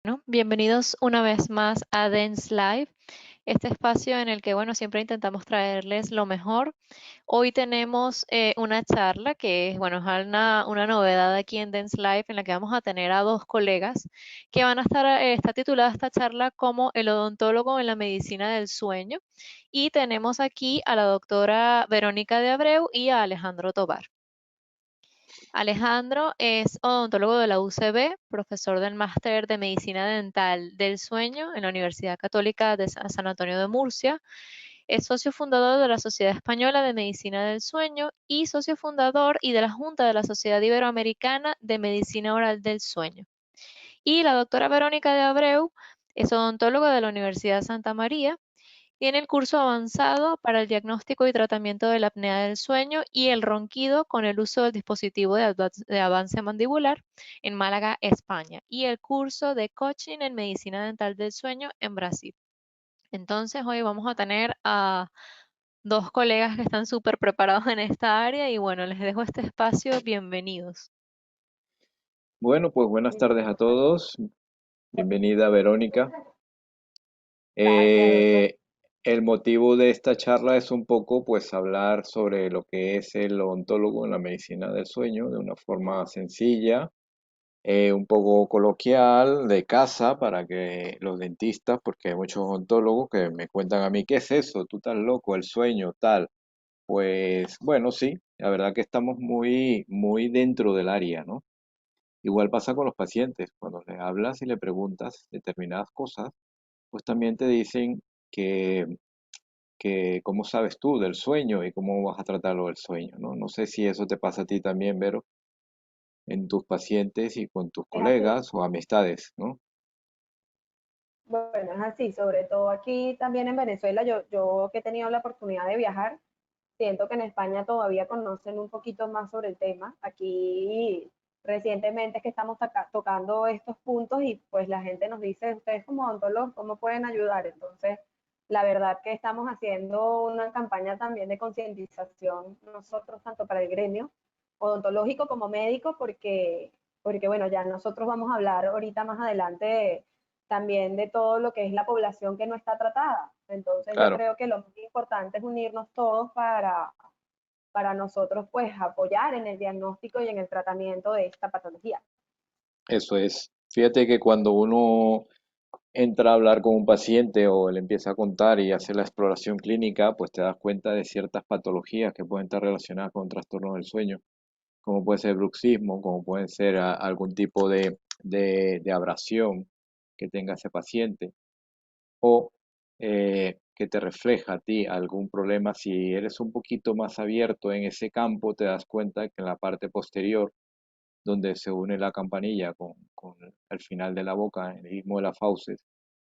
¿no? Bienvenidos una vez más a Dance Live, este espacio en el que, bueno, siempre intentamos traerles lo mejor. Hoy tenemos una charla que es, bueno, es una novedad aquí en Dance Live en la que vamos a tener a dos colegas que van a estar, está titulada esta charla como el odontólogo en la medicina del sueño. Y tenemos aquí a la doctora Verónica de Abreu y a Alejandro Tobar. Alejandro es odontólogo de la UCB, profesor del Máster de Medicina Dental del Sueño en la Universidad Católica de San Antonio de Murcia. Es socio fundador de la Sociedad Española de Medicina del Sueño y socio fundador y de la Junta de la Sociedad Iberoamericana de Medicina Oral del Sueño. Y la doctora Verónica de Abreu es odontóloga de la Universidad Santa María. Tiene el curso avanzado para el diagnóstico y tratamiento de la apnea del sueño y el ronquido con el uso del dispositivo de avance mandibular en Málaga, España, y el curso de coaching en medicina dental del sueño en Brasil. Entonces, hoy vamos a tener a dos colegas que están súper preparados en esta área y bueno, les dejo este espacio. Bienvenidos. Bueno, pues buenas tardes a todos. Bienvenida, Verónica. Gracias, doctor. Eh, el motivo de esta charla es un poco, pues, hablar sobre lo que es el odontólogo en la medicina del sueño de una forma sencilla, un poco coloquial, de casa, para que los dentistas, porque hay muchos odontólogos que me cuentan a mí, ¿qué es eso? Tú estás loco, el sueño, tal. Pues, bueno, sí, la verdad que estamos muy, muy dentro del área, ¿no? Igual pasa con los pacientes, cuando les hablas y le preguntas determinadas cosas, pues también te dicen que, que cómo sabes tú del sueño y cómo vas a tratarlo del sueño, ¿no? No sé si eso te pasa a ti también, Vero, en tus pacientes y con tus Es así. colegas o amistades, ¿no? Bueno, es así, sobre todo aquí también en Venezuela, yo que he tenido la oportunidad de viajar, siento que en España todavía conocen un poquito más sobre el tema. Aquí recientemente es que estamos tocando estos puntos y pues la gente nos dice, ustedes como odontólogos, ¿cómo pueden ayudar? Entonces, la verdad que estamos haciendo una campaña también de concientización nosotros, tanto para el gremio odontológico como médico, porque bueno, ya nosotros vamos a hablar ahorita más adelante también de todo lo que es la población que no está tratada. Entonces yo Claro, creo que lo más importante es unirnos todos para nosotros pues apoyar en el diagnóstico y en el tratamiento de esta patología. eso es. Fíjate que cuando uno entra a hablar con un paciente o le empieza a contar y hace la exploración clínica, pues te das cuenta de ciertas patologías que pueden estar relacionadas con trastornos del sueño, como puede ser bruxismo, como puede ser algún tipo de abrasión que tenga ese paciente, o que te refleja a ti algún problema. Si eres un poquito más abierto en ese campo, te das cuenta que en la parte posterior, donde se une la campanilla con el final de la boca, en el istmo de las fauces,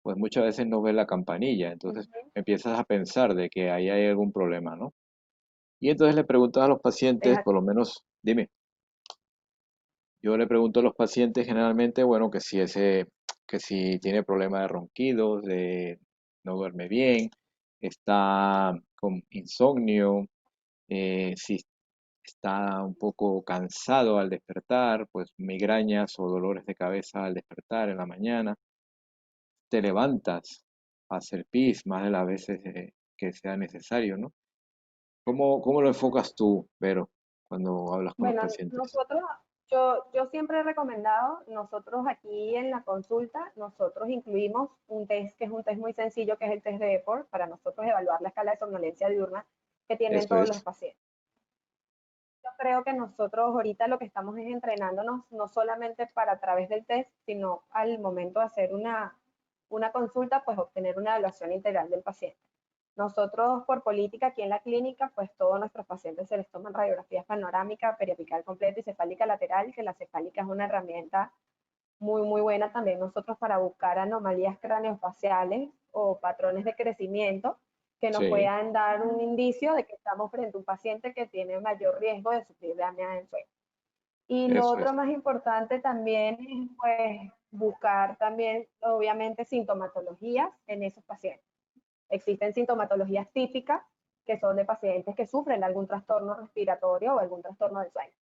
pues muchas veces no ves la campanilla, entonces Ujú. empiezas a pensar de que ahí hay algún problema, ¿no? Y entonces le preguntas a los Es pacientes, por así. lo menos, dime. Yo le pregunto a los pacientes generalmente, bueno, que si tiene problemas de ronquidos, de no duerme bien, está con insomnio, si está un poco cansado al despertar, pues migrañas o dolores de cabeza al despertar en la mañana, te levantas a hacer pis más de las veces que sea necesario, ¿no? ¿Cómo lo enfocas tú, Vero, cuando hablas con los Bueno, pacientes? nosotros, yo siempre he recomendado, nosotros aquí en la consulta, nosotros incluimos un test que es un test muy sencillo, que es el test de EPOR, para nosotros evaluar la escala de somnolencia diurna que tienen Eso todos los es, pacientes. Yo creo que nosotros ahorita lo que estamos es entrenándonos no solamente para a través del test, sino al momento de hacer una consulta, pues obtener una evaluación integral del paciente. Nosotros por política aquí en la clínica, pues todos nuestros pacientes se les toman radiografías panorámica, periapical completa y cefálica lateral, que la cefálica es una herramienta muy, muy buena también nosotros para buscar anomalías craneofaciales o patrones de crecimiento que nos sí, puedan dar un indicio de que estamos frente a un paciente que tiene mayor riesgo de sufrir de apnea del sueño. Y lo eso otro es. más importante también es pues buscar también obviamente sintomatologías en esos pacientes. Existen sintomatologías típicas que son de pacientes que sufren algún trastorno respiratorio o algún trastorno del sueño.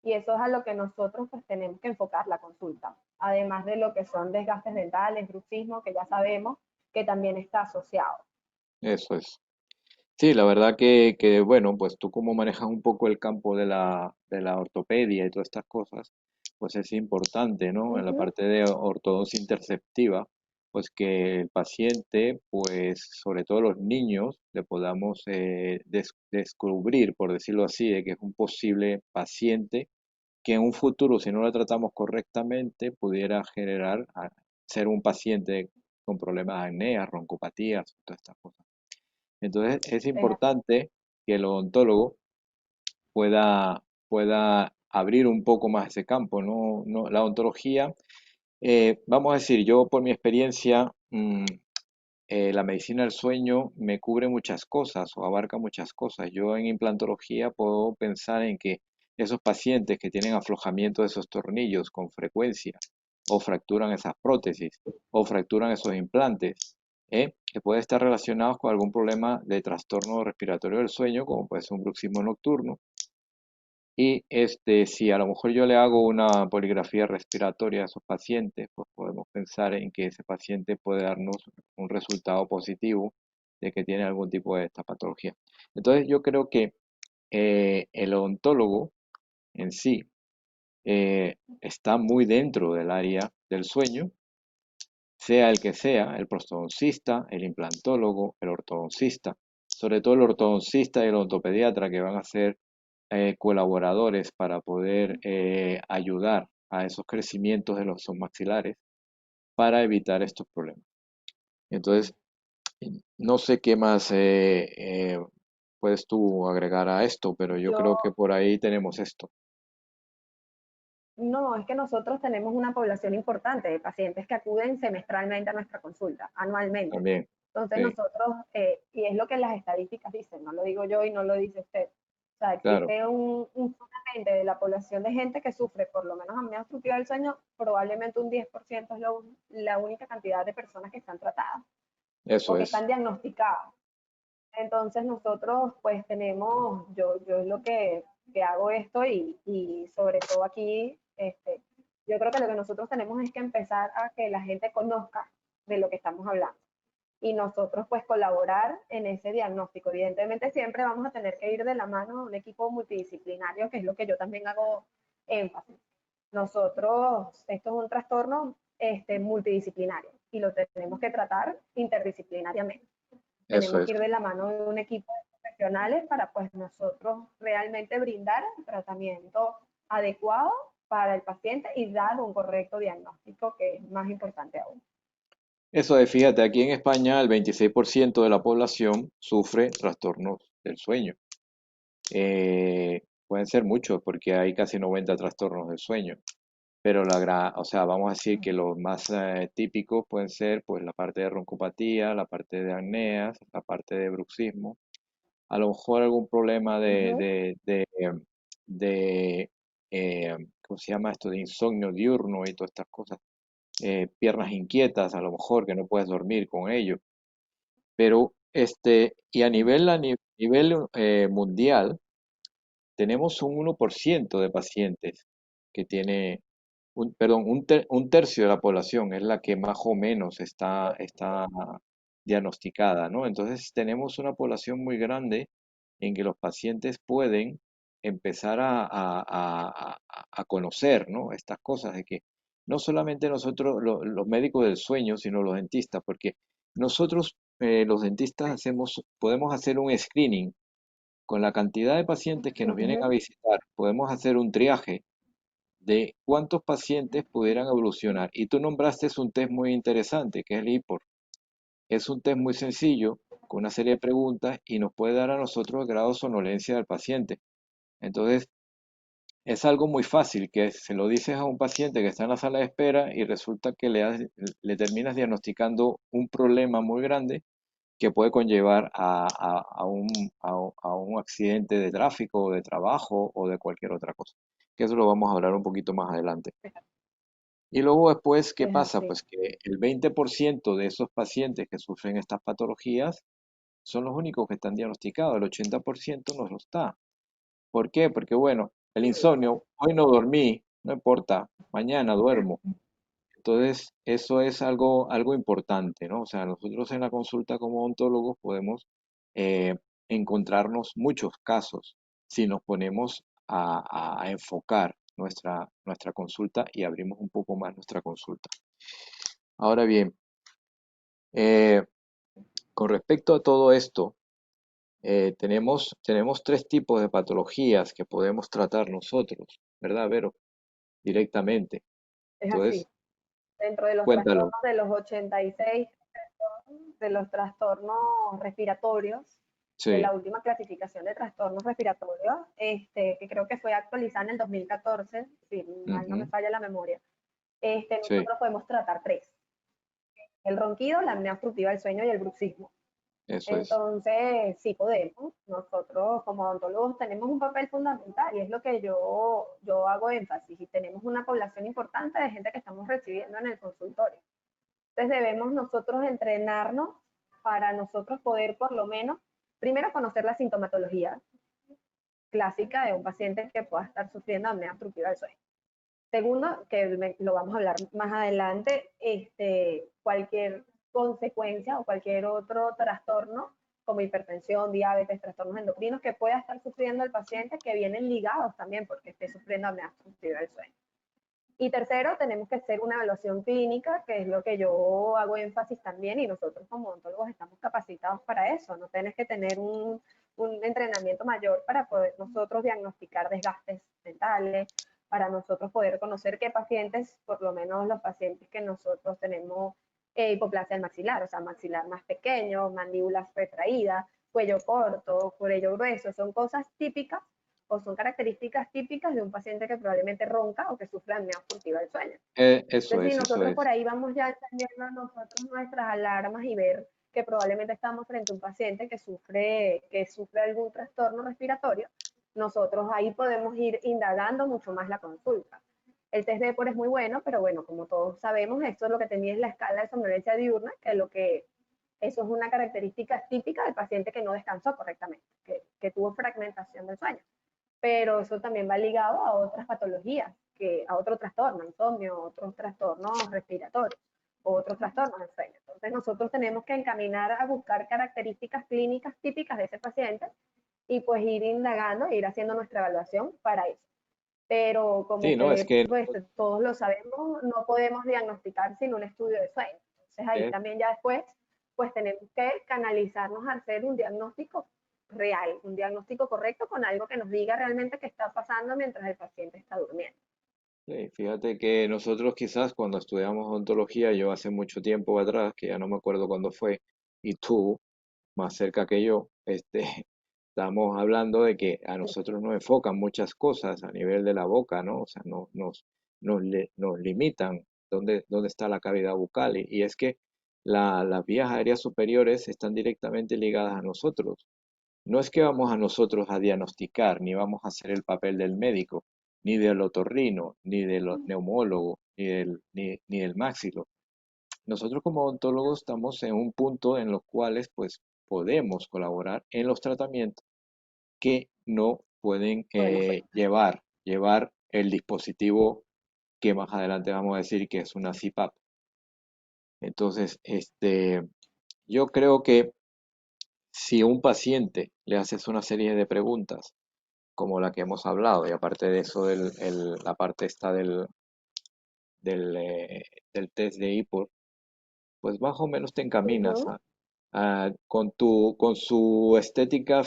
Y eso es a lo que nosotros pues tenemos que enfocar la consulta, además de lo que son desgastes dentales, bruxismo, que ya sabemos que también está asociado. Eso es. Sí, la verdad bueno, pues tú como manejas un poco el campo de la ortopedia y todas estas cosas, pues es importante, ¿no? En la Ujú. parte de ortodoncia interceptiva, pues que el paciente, pues sobre todo los niños, le podamos descubrir, por decirlo así, de que es un posible paciente que en un futuro, si no lo tratamos correctamente, pudiera ser un paciente con problemas de acné, roncopatías, todas estas cosas. Entonces es Es así. importante que el odontólogo pueda abrir un poco más ese campo, ¿no? La odontología, vamos a decir, yo por mi experiencia, la medicina del sueño me cubre muchas cosas o abarca muchas cosas. Yo en implantología puedo pensar en que esos pacientes que tienen aflojamiento de esos tornillos con frecuencia o fracturan esas prótesis o fracturan esos implantes, que puede estar relacionados con algún problema de trastorno respiratorio del sueño, como puede ser un bruxismo nocturno, y si a lo mejor yo le hago una poligrafía respiratoria a esos pacientes, pues podemos pensar en que ese paciente puede darnos un resultado positivo de que tiene algún tipo de esta patología. Entonces yo creo que el odontólogo en sí está muy dentro del área del sueño, sea el que sea, el prostodoncista, el implantólogo, el ortodoncista, sobre todo el ortodoncista y el odontopediatra que van a ser colaboradores para poder ayudar a esos crecimientos de los maxilares para evitar estos problemas. Entonces, no sé qué más puedes tú agregar a esto, pero yo Yo, creo que por ahí tenemos esto no, es que nosotros tenemos una población importante de pacientes que acuden semestralmente a nuestra consulta, anualmente. también. Entonces Sí, nosotros, y es lo que las estadísticas dicen, no lo digo yo y no lo dice usted. O sea, claro, existe un fundamento de la población de gente que sufre por lo menos apnea obstructiva del sueño, probablemente un 10% es la única cantidad de personas que están tratadas o eso que es. están diagnosticadas. Entonces nosotros pues tenemos, yo es lo que hago esto y sobre todo aquí, yo creo que lo que nosotros tenemos es que empezar a que la gente conozca de lo que estamos hablando y nosotros pues colaborar en ese diagnóstico. Evidentemente siempre vamos a tener que ir de la mano de un equipo multidisciplinario, que es lo que yo también hago énfasis. Nosotros, esto es un trastorno multidisciplinario y lo tenemos que tratar interdisciplinariamente. Eso Tenemos es. que ir de la mano de un equipo de profesionales para pues nosotros realmente brindar el tratamiento adecuado para el paciente y dar un correcto diagnóstico, que es más importante aún. Eso es, fíjate, aquí en España el 26% de la población sufre trastornos del sueño. Pueden ser muchos porque hay casi 90 trastornos del sueño. Pero o sea, vamos a decir que los más típicos pueden ser pues la parte de roncopatía, la parte de apneas, la parte de bruxismo, a lo mejor algún problema Uh -huh. de, ¿cómo se llama esto? De insomnio diurno y todas estas cosas. Piernas inquietas, a lo mejor que no puedes dormir con ello. Pero y a nivel mundial, tenemos un 1% de pacientes que tiene perdón, un tercio de la población es la que más o menos está diagnosticada, ¿no? Entonces tenemos una población muy grande en que los pacientes pueden empezar a conocer, ¿no? Estas cosas de que no solamente nosotros, los médicos del sueño, sino los dentistas, porque nosotros, los dentistas, podemos hacer un screening con la cantidad de pacientes que nos Uh vienen a -huh. visitar, podemos hacer un triaje de cuántos pacientes pudieran evolucionar. Y tú nombraste un test muy interesante, que es el IPOR. Es un test muy sencillo, con una serie de preguntas, y nos puede dar a nosotros el grado de somnolencia del paciente. Entonces, es algo muy fácil, que se lo dices a un paciente que está en la sala de espera y resulta que le terminas diagnosticando un problema muy grande que puede conllevar a un accidente de tráfico, o de trabajo o de cualquier otra cosa. Que eso lo vamos a hablar un poquito más adelante. Y luego después, ¿qué Es pasa? así. Pues que el 20% de esos pacientes que sufren estas patologías son los únicos que están diagnosticados, el 80% no lo está. ¿Por qué? Porque bueno, el insomnio, hoy no dormí, no importa, mañana duermo. Entonces, eso es algo importante, ¿no? O sea, nosotros en la consulta como odontólogos podemos eh, encontrarnos muchos casos si nos ponemos a enfocar nuestra consulta y abrimos un poco más nuestra consulta. Ahora bien, eh, con respecto a todo esto, tenemos tres tipos de patologías que podemos tratar nosotros, ¿verdad, Vero? Directamente. Es así. Entonces, Dentro de los cuéntalo. trastornos de los 86, de los trastornos respiratorios, de Sí, la última clasificación de trastornos respiratorios, que creo que fue actualizada en el 2014, si mal no me ujú, falla la memoria, sí, nosotros podemos tratar tres: el ronquido, la apnea obstructiva del sueño y el bruxismo. eso es. Entonces, sí podemos. Nosotros como odontólogos tenemos un papel fundamental y es lo que yo hago énfasis. Y tenemos una población importante de gente que estamos recibiendo en el consultorio. Entonces debemos nosotros entrenarnos para nosotros poder por lo menos, primero, conocer la sintomatología clásica de un paciente que pueda estar sufriendo apnea obstructiva del sueño. Segundo, que lo vamos a hablar más adelante, cualquier consecuencia o cualquier otro trastorno como hipertensión, diabetes, trastornos endocrinos que pueda estar sufriendo el paciente, que vienen ligados también porque esté sufriendo apnea obstructiva del sueño. Y tercero, tenemos que hacer una evaluación clínica, que es lo que yo hago énfasis también, y nosotros como odontólogos estamos capacitados para eso. No tienes que tener un entrenamiento mayor para poder nosotros diagnosticar desgastes dentales, para nosotros poder conocer qué pacientes, por lo menos los pacientes que nosotros tenemos hipoplasia del maxilar, o sea, maxilar más pequeño, mandíbulas retraídas, cuello corto, cuello grueso, son cosas típicas o son características típicas de un paciente que probablemente ronca o que sufre apnea obstructiva del sueño. Eso Entonces, si es, eso nosotros es. por ahí vamos ya entendiendo nosotros nuestras alarmas y ver que probablemente estamos frente a un paciente que sufre algún trastorno respiratorio, nosotros ahí podemos ir indagando mucho más la consulta. El test de EPOR es muy bueno, pero bueno, como todos sabemos, esto es lo que tenía es la escala de somnolencia diurna, eso es una característica típica del paciente que no descansó correctamente, que tuvo fragmentación del sueño, pero eso también va ligado a otras patologías, a otro trastorno, insomnio, otros trastornos respiratorios, otros trastornos del sueño. Entonces nosotros tenemos que encaminar a buscar características clínicas típicas de ese paciente y pues ir indagando e ir haciendo nuestra evaluación para eso. Pero como Sí, no, es que que pues, todos lo sabemos, no podemos diagnosticar sin un estudio de sueño. Entonces ahí es, también ya después pues tenemos que canalizarnos a hacer un diagnóstico real, un diagnóstico correcto con algo que nos diga realmente qué está pasando mientras el paciente está durmiendo. sí, fíjate que nosotros quizás cuando estudiamos odontología, yo hace mucho tiempo atrás, que ya no me acuerdo cuándo fue, y tú, más cerca que yo, estamos hablando de que a nosotros nos enfocan muchas cosas a nivel de la boca, ¿no? O sea, nos limitan dónde está la cavidad bucal. Y es que las vías aéreas superiores están directamente ligadas a nosotros. No es que vamos a nosotros a diagnosticar, ni vamos a hacer el papel del médico, ni del otorrino, ni del neumólogo, ni del máxilo. Nosotros como odontólogos estamos en un punto en los cuales pues podemos colaborar en los tratamientos que no pueden Bueno, pues llevar el dispositivo que más adelante vamos a decir que es una CPAP. Entonces, yo creo que si a un paciente le haces una serie de preguntas como la que hemos hablado, y aparte de eso, la parte esta del, eh, del test de IPOR, pues más o menos te encaminas uh-huh. con su estética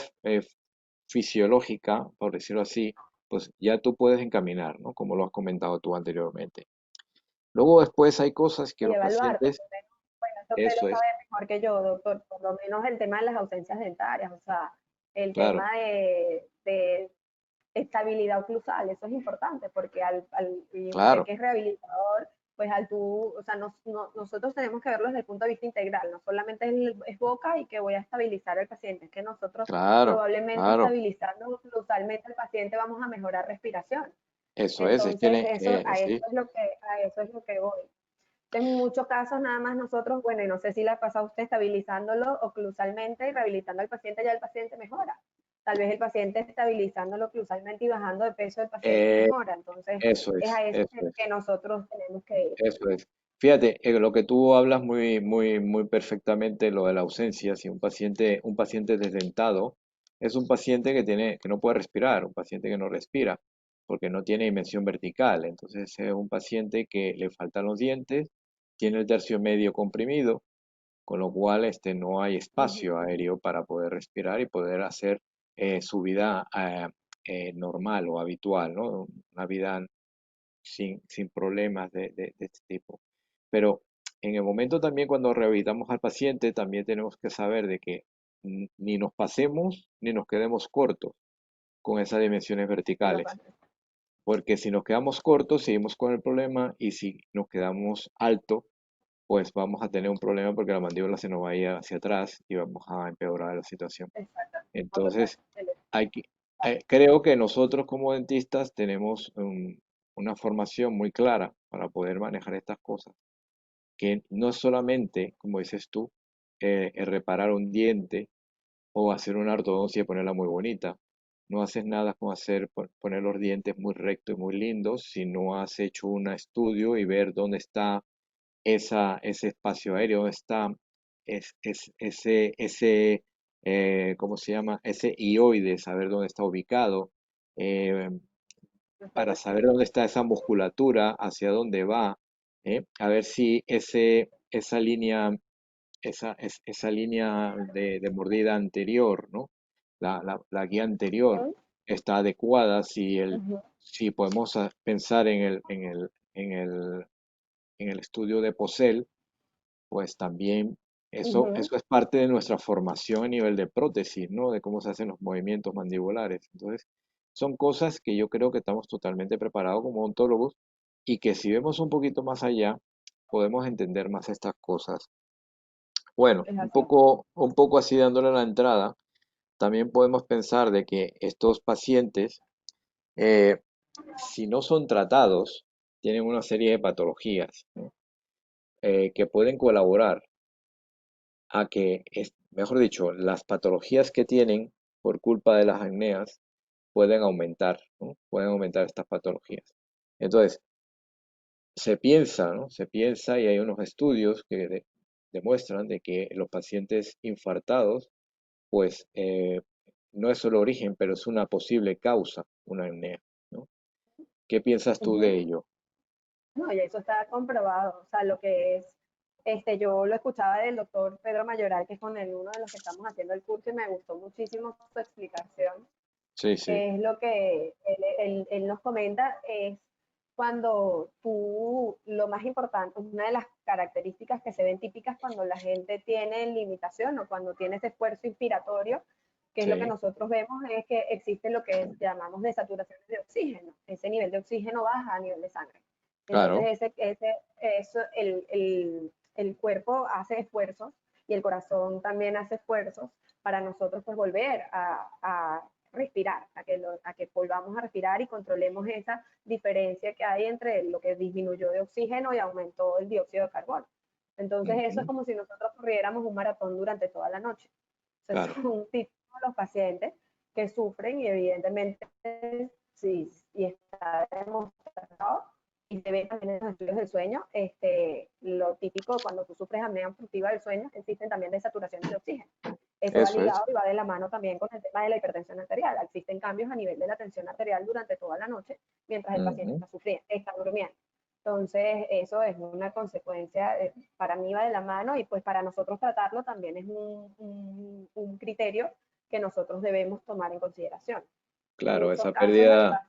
fisiológica, por decirlo así, pues ya tú puedes encaminar, ¿no? Como lo has comentado tú anteriormente. Luego después hay cosas que Y los evaluar, por pacientes, lo menos, bueno, esto usted eso lo es, sabe mejor que yo, doctor, por lo menos el tema de las ausencias dentarias, o sea, el claro, tema de estabilidad oclusal, eso es importante, porque y usted claro, que es rehabilitador, pues al tú, o sea, nosotros tenemos que verlo desde el punto de vista integral, no solamente es boca y que voy a estabilizar al paciente, es que nosotros claro, probablemente claro, estabilizando oclusalmente al paciente vamos a mejorar respiración. eso es Entonces, que sí, a eso es lo que voy. En muchos casos nada más nosotros, bueno, y no sé si le ha pasado a usted estabilizándolo oclusalmente y rehabilitando al paciente, ya el paciente mejora. tal vez el paciente estabilizando lo usualmente y bajando de peso, el paciente Eh, mejora. Entonces, es a eso eso es. que nosotros tenemos que ir. Eso es. Fíjate, lo que tú hablas muy perfectamente, lo de la ausencia. Si un paciente desdentado es un paciente que no puede respirar, un paciente que no respira, porque no tiene dimensión vertical. Entonces es un paciente que le faltan los dientes, tiene el tercio medio comprimido, con lo cual no hay Ujú. espacio aéreo para poder respirar y poder hacer su vida normal o habitual, ¿no? Una vida sin problemas de este tipo. Pero en el momento también cuando rehabilitamos al paciente, también tenemos que saber de que ni nos pasemos ni nos quedemos cortos con esas dimensiones En los verticales. pacientes. Porque si nos quedamos cortos, seguimos con el problema y si nos quedamos alto, pues vamos a tener un problema porque la mandíbula se nos va a ir hacia atrás y vamos a empeorar la situación. Exacto. No, total. Entonces, creo que nosotros como dentistas tenemos una formación muy clara para poder manejar estas cosas, que no es solamente, como dices tú, el reparar un diente o hacer una ortodoncia y ponerla muy bonita. No haces nada con poner los dientes muy rectos y muy lindos si no has hecho un estudio y ver dónde está ese espacio aéreo, dónde está ese, ¿cómo se llama? Ese hioide, saber dónde está ubicado, eh, para Perfecto. saber dónde está esa musculatura, hacia dónde va, a ver si esa línea de mordida anterior, ¿no? La guía anterior Ujú, está adecuada, ujú, si podemos pensar en el estudio de Posel, pues también ujú. eso es parte de nuestra formación a nivel de prótesis, ¿no? De cómo se hacen los movimientos mandibulares. Entonces, son cosas que yo creo que estamos totalmente preparados como odontólogos y que si vemos un poquito más allá, podemos entender más estas cosas. Bueno, Es un así. poco, un poco así dándole la entrada, también podemos pensar de que estos pacientes, eh, si no son tratados, tienen una serie de patologías, ¿no? Que pueden colaborar a que, mejor dicho, las patologías que tienen por culpa de las acneas pueden aumentar, ¿no? Pueden aumentar estas patologías. Entonces, se piensa, ¿no? Se piensa y hay unos estudios que demuestran de que los pacientes infartados, pues no es solo origen, pero es una posible causa, una acnea, ¿no? ¿Qué piensas tú de Ujú. ello? No, y eso está comprobado. O sea, lo que es, yo lo escuchaba del doctor Pedro Mayoral, que es con uno de los que estamos haciendo el curso, y me gustó muchísimo su explicación. Sí, sí, Es lo que él nos comenta, es cuando tú, lo más importante, una de las características que se ven típicas cuando la gente tiene limitación o cuando tiene ese esfuerzo inspiratorio, que es lo que sí, nosotros vemos, es que existe lo que llamamos desaturación de oxígeno. Ese nivel de oxígeno baja a nivel de sangre. Entonces, claro. el cuerpo hace esfuerzos y el corazón también hace esfuerzos para nosotros pues volver a respirar, a que volvamos a respirar y controlemos esa diferencia que hay entre lo que disminuyó de oxígeno y aumentó el dióxido de carbono. Entonces eso es Ujú, como si nosotros corriéramos un maratón durante toda la noche. Entonces claro. son típicos los pacientes que sufren y evidentemente sí, y está demostrado y se ve también en los estudios del sueño, lo típico cuando tú sufres apnea obstructiva del sueño, existen también desaturaciones de oxígeno. Eso va Eso es. ligado y va de la mano también con el tema de la hipertensión arterial. Existen cambios a nivel de la tensión arterial durante toda la noche mientras el paciente Ujú, está sufriendo, está durmiendo. Entonces, eso es una consecuencia, para mí va de la mano y pues para nosotros tratarlo también es un criterio que nosotros debemos tomar en consideración. En claro, esos esa casos, pérdida.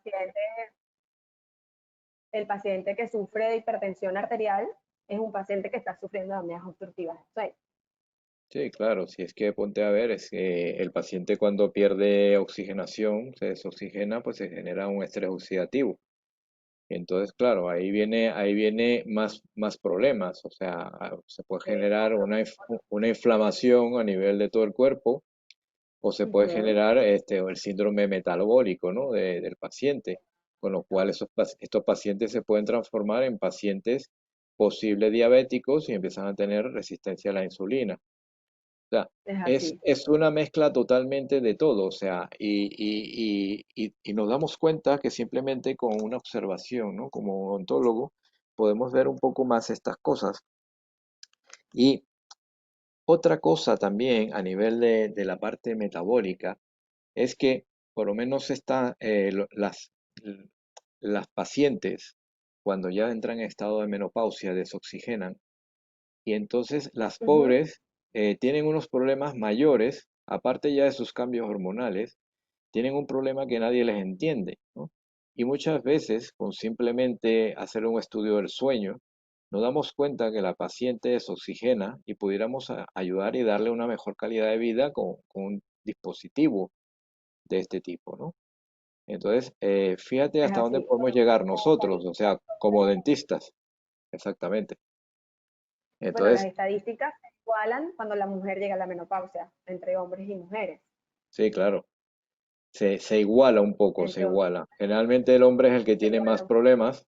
el paciente que sufre de hipertensión arterial es un paciente que está sufriendo de apneas obstructivas del sueño. Sí, claro, si es que ponte a ver, es que el paciente cuando pierde oxigenación, se desoxigena, pues se genera un estrés oxidativo. Entonces, claro, ahí viene más problemas, o sea, se puede generar una inflamación a nivel de todo el cuerpo o se puede Ujú, generar el síndrome metabólico, ¿no? Del paciente, con lo cual estos pacientes se pueden transformar en pacientes posibles diabéticos y empiezan a tener resistencia a la insulina. O sea, Es así. es una mezcla totalmente de todo, o sea, y nos damos cuenta que simplemente con una observación, ¿no? Como odontólogo, podemos ver un poco más estas cosas. Y otra cosa también a nivel de la parte metabólica es que por lo menos las pacientes, cuando ya entran en estado de menopausia, desoxigenan y entonces las Ujú. pobres tienen unos problemas mayores, aparte ya de sus cambios hormonales, tienen un problema que nadie les entiende, ¿no? Y muchas veces, con simplemente hacer un estudio del sueño, nos damos cuenta que la paciente desoxigena y pudiéramos ayudar y darle una mejor calidad de vida con un dispositivo de este tipo, ¿no? Entonces, fíjate Es hasta dónde así. podemos llegar nosotros, o sea, como dentistas, exactamente. Bueno, las Entonces, estadísticas se igualan cuando la mujer llega a la menopausia, entre hombres y mujeres. sí, claro, se iguala un poco, se Entonces, iguala. Generalmente el hombre es el que se tiene más iguala, problemas.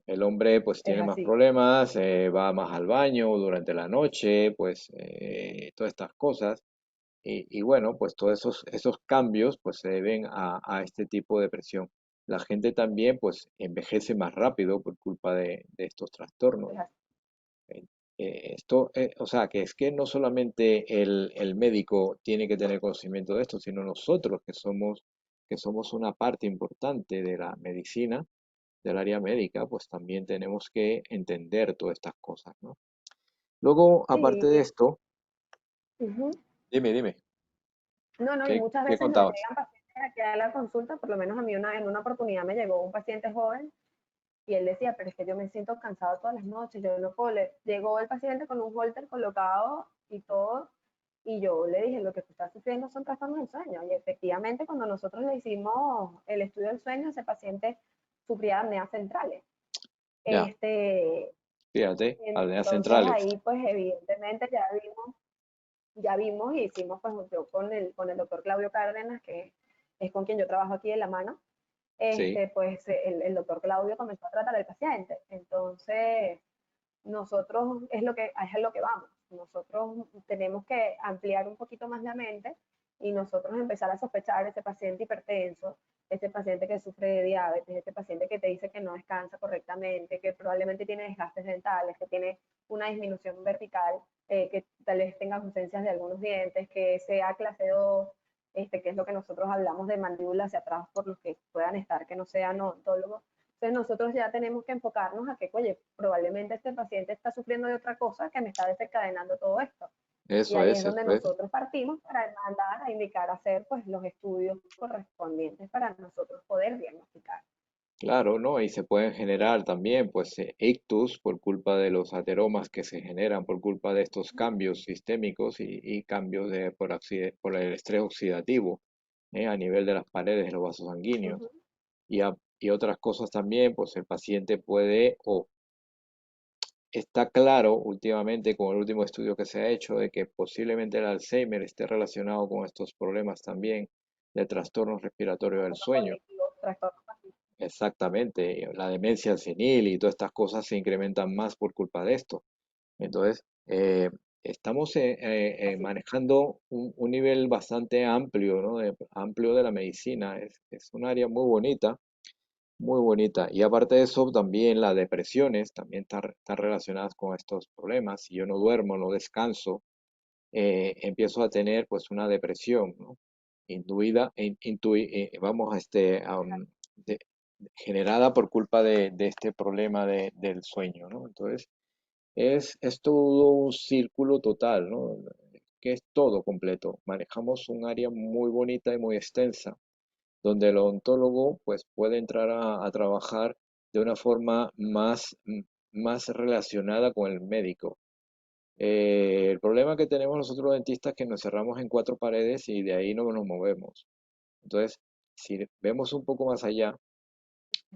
El hombre pues es tiene más así. problemas, va más al baño durante la noche, pues todas estas cosas. Y bueno, pues todos esos cambios pues se deben a este tipo de presión. La gente también pues envejece más rápido por culpa de estos trastornos. Es así. Eh, o sea, que es que no solamente el médico tiene que tener conocimiento de esto, sino nosotros que somos una parte importante de la medicina, del área médica, pues también tenemos que entender todas estas cosas, ¿no? Luego, aparte Sí, de esto, ujú. dime, No, no, y ¿qué, muchas qué veces nos contabas? llegan pacientes aquí a la consulta, por lo menos a mí en una oportunidad me llegó un paciente joven y él decía, pero es que yo me siento cansado todas las noches, yo no puedo. Llegó el paciente con un holter colocado y todo, y yo le dije, lo que tú estás sufriendo son trastornos del sueño. Y efectivamente, cuando nosotros le hicimos el estudio del sueño, ese paciente sufría de apneas centrales. Ya, Este, fíjate, aldeas entonces centrales. ahí, pues evidentemente ya vimos y hicimos, pues yo con el doctor Claudio Cárdenas, que es con quien yo trabajo aquí de la mano, Sí, pues el doctor Claudio comenzó a tratar al paciente. Entonces, nosotros es lo que vamos. Nosotros tenemos que ampliar un poquito más la mente y nosotros empezar a sospechar ese paciente hipertenso, ese paciente que sufre de diabetes, ese paciente que te dice que no descansa correctamente, que probablemente tiene desgastes dentales, que tiene una disminución vertical, que tal vez tenga ausencias de algunos dientes, que sea clase 2, que es lo que nosotros hablamos de mandíbula hacia atrás por los que puedan estar, que no sean odontólogos. Entonces nosotros ya tenemos que enfocarnos a que, oye, probablemente este paciente está sufriendo de otra cosa que me está desencadenando todo esto. Y ahí es donde eso es. nosotros partimos para mandar a indicar a hacer pues los estudios correspondientes para nosotros poder diagnosticar. Claro, ¿no? Y se pueden generar también, pues, ictus por culpa de los ateromas que se generan por culpa de estos cambios sistémicos y cambios por el estrés oxidativo, a nivel de las paredes de los vasos Uh sanguíneos. -huh. Y otras cosas también, pues el paciente puede, o está claro últimamente con el último estudio que se ha hecho, de que posiblemente el Alzheimer esté relacionado con estos problemas también de trastornos respiratorios del Trastorno sueño. cognitivo, trastorno cognitivo. Exactamente, la demencia senil y todas estas cosas se incrementan más por culpa de esto. Entonces, estamos Así. manejando un nivel bastante amplio, ¿no? Amplio de la medicina. Es un área muy bonita, muy bonita. Y aparte de eso, también las depresiones también están relacionadas con estos problemas. Si yo no duermo, no descanso, empiezo a tener pues una depresión, ¿no? Induida, vamos, de- generada por culpa de este problema del sueño, ¿no? Entonces, es todo un círculo total, ¿no? Que es todo completo. Manejamos un área muy bonita y muy extensa, donde el odontólogo pues puede entrar a trabajar de una forma más relacionada con el médico. El problema que tenemos nosotros los dentistas es que nos cerramos en cuatro paredes y de ahí no nos movemos. Entonces, si vemos un poco más allá,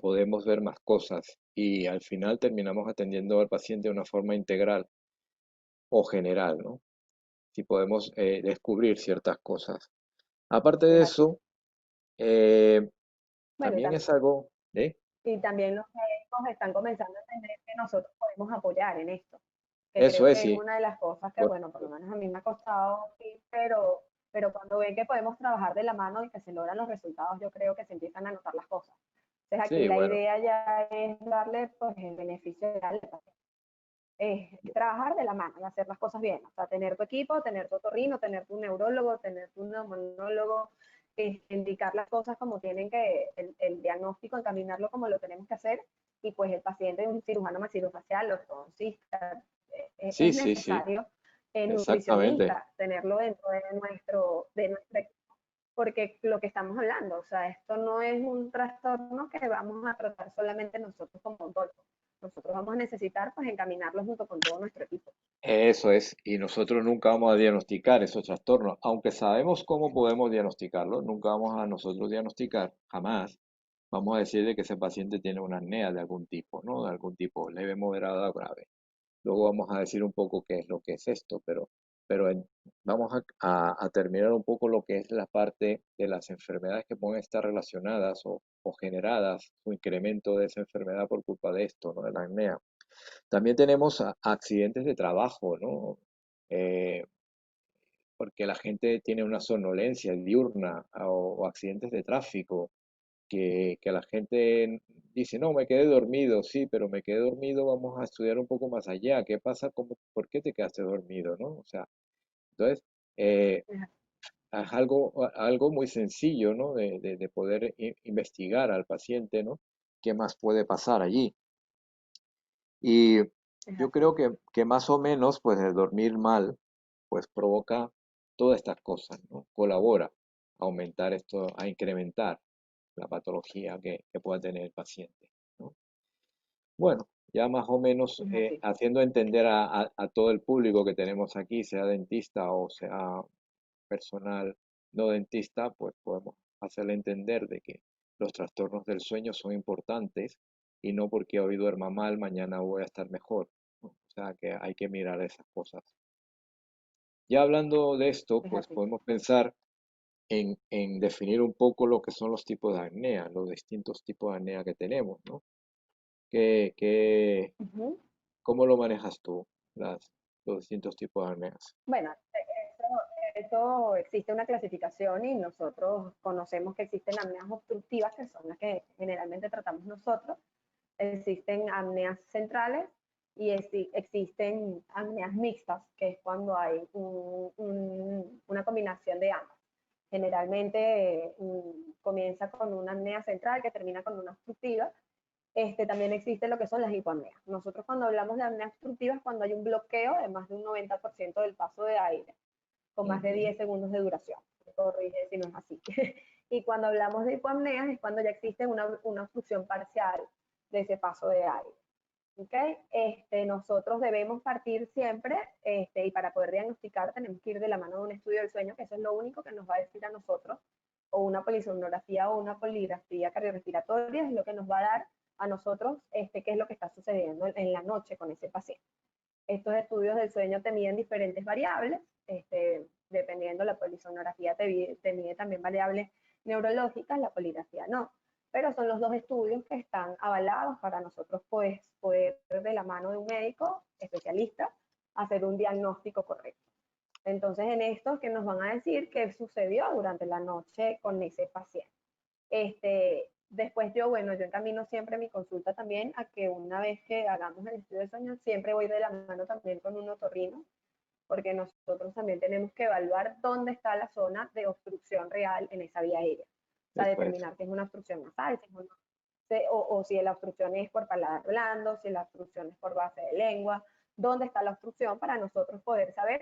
podemos ver más cosas y al final terminamos atendiendo al paciente de una forma integral o general, ¿no? Si podemos descubrir ciertas cosas. Aparte de Es así. eso, Bueno, también es algo, ¿eh? y también los médicos están comenzando a entender que nosotros podemos apoyar en esto. que Eso creo es, que es sí. una de las cosas que, Por- bueno, por lo menos a mí me ha costado, sí, pero cuando ven que podemos trabajar de la mano y que se logran los resultados, yo creo que se empiezan a notar las cosas. Entonces aquí sí, la bueno, idea ya es darle pues el beneficio real, es trabajar de la mano y hacer las cosas bien. O sea, tener tu equipo, tener tu otorrino, tener tu neurólogo, tener tu neumonólogo, indicar las cosas como tienen que, el diagnóstico, encaminarlo como lo tenemos que hacer, y pues el paciente, un cirujano maxilofacial, ortodoncista, sí, es sí, sí, necesario, exactamente. nutricionista, tenerlo dentro de nuestro equipo, porque lo que estamos hablando, o sea, esto no es un trastorno que vamos a tratar solamente nosotros como odontólogos. Nosotros vamos a necesitar pues encaminarlo junto con todo nuestro equipo. Eso es, y nosotros nunca vamos a diagnosticar esos trastornos, aunque sabemos cómo podemos diagnosticarlos, nunca vamos a nosotros diagnosticar, jamás. Vamos a decirle que ese paciente tiene una apnea de algún tipo, ¿no? De algún tipo, leve, moderada o grave. Luego vamos a decir un poco qué es lo que es esto, pero vamos a terminar un poco lo que es la parte de las enfermedades que pueden estar relacionadas o generadas, o incremento de esa enfermedad por culpa de esto, ¿no? De la apnea. También tenemos accidentes de trabajo, ¿no? Eh, porque la gente tiene una somnolencia diurna o accidentes de tráfico, que la gente dice, no, me quedé dormido, sí, pero me quedé dormido, vamos a estudiar un poco más allá. ¿Qué pasa? ¿Por qué te quedaste dormido, no? O sea, entonces, eh, es algo muy sencillo, ¿no? De poder investigar al paciente, ¿no? ¿Qué más puede pasar allí? Y Es yo así. creo que más o menos, pues el dormir mal, pues provoca todas estas cosas, ¿no? Colabora a aumentar esto, a incrementar la patología que pueda tener el paciente, ¿no? Bueno, ya más o menos Es así. haciendo entender a todo el público que tenemos aquí, sea dentista o sea personal no dentista, pues podemos hacerle entender de que los trastornos del sueño son importantes y no porque hoy duerma mal, mañana voy a estar mejor, ¿no? O sea que hay que mirar esas cosas. Ya hablando de esto, Es pues así. podemos pensar en definir un poco lo que son los tipos de apnea, los distintos tipos de apnea que tenemos, ¿no? ¿Qué, qué, Ujú. ¿Cómo lo manejas tú, los distintos tipos de apneas? Bueno, eso existe una clasificación y nosotros conocemos que existen apneas obstructivas, que son las que generalmente tratamos nosotros. Existen apneas centrales y existen apneas mixtas, que es cuando hay una combinación de ambas. Generalmente comienza con una apnea central que termina con una obstructiva. También existe lo que son las hipoapneas. Nosotros cuando hablamos de apnea obstructiva es cuando hay un bloqueo de más de un 90% del paso de aire, con más de Ujú. 10 segundos de duración. Corrige si no es así. Y cuando hablamos de hipoapneas es cuando ya existe una obstrucción parcial de ese paso de aire. ¿Okay? Nosotros debemos partir siempre, y para poder diagnosticar tenemos que ir de la mano de un estudio del sueño, que eso es lo único que nos va a decir a nosotros, o una polisomnografía o una poligrafía cardiorrespiratoria, es lo que nos va a dar a nosotros qué es lo que está sucediendo en la noche con ese paciente. Estos estudios del sueño te miden diferentes variables, dependiendo la polisomnografía te mide también variables neurológicas, la poligrafía no, pero son los dos estudios que están avalados para nosotros pues, poder de la mano de un médico especialista hacer un diagnóstico correcto. Entonces en estos que nos van a decir qué sucedió durante la noche con ese paciente. Después bueno, yo encamino siempre mi consulta también a que una vez que hagamos el estudio de sueño, siempre voy de la mano también con un otorrino, porque nosotros también tenemos que evaluar dónde está la zona de obstrucción real en esa vía aérea. O sea, Eso es. determinar si es una obstrucción nasal, si es una, o si la obstrucción es por paladar blando, si la obstrucción es por base de lengua, dónde está la obstrucción para nosotros poder saber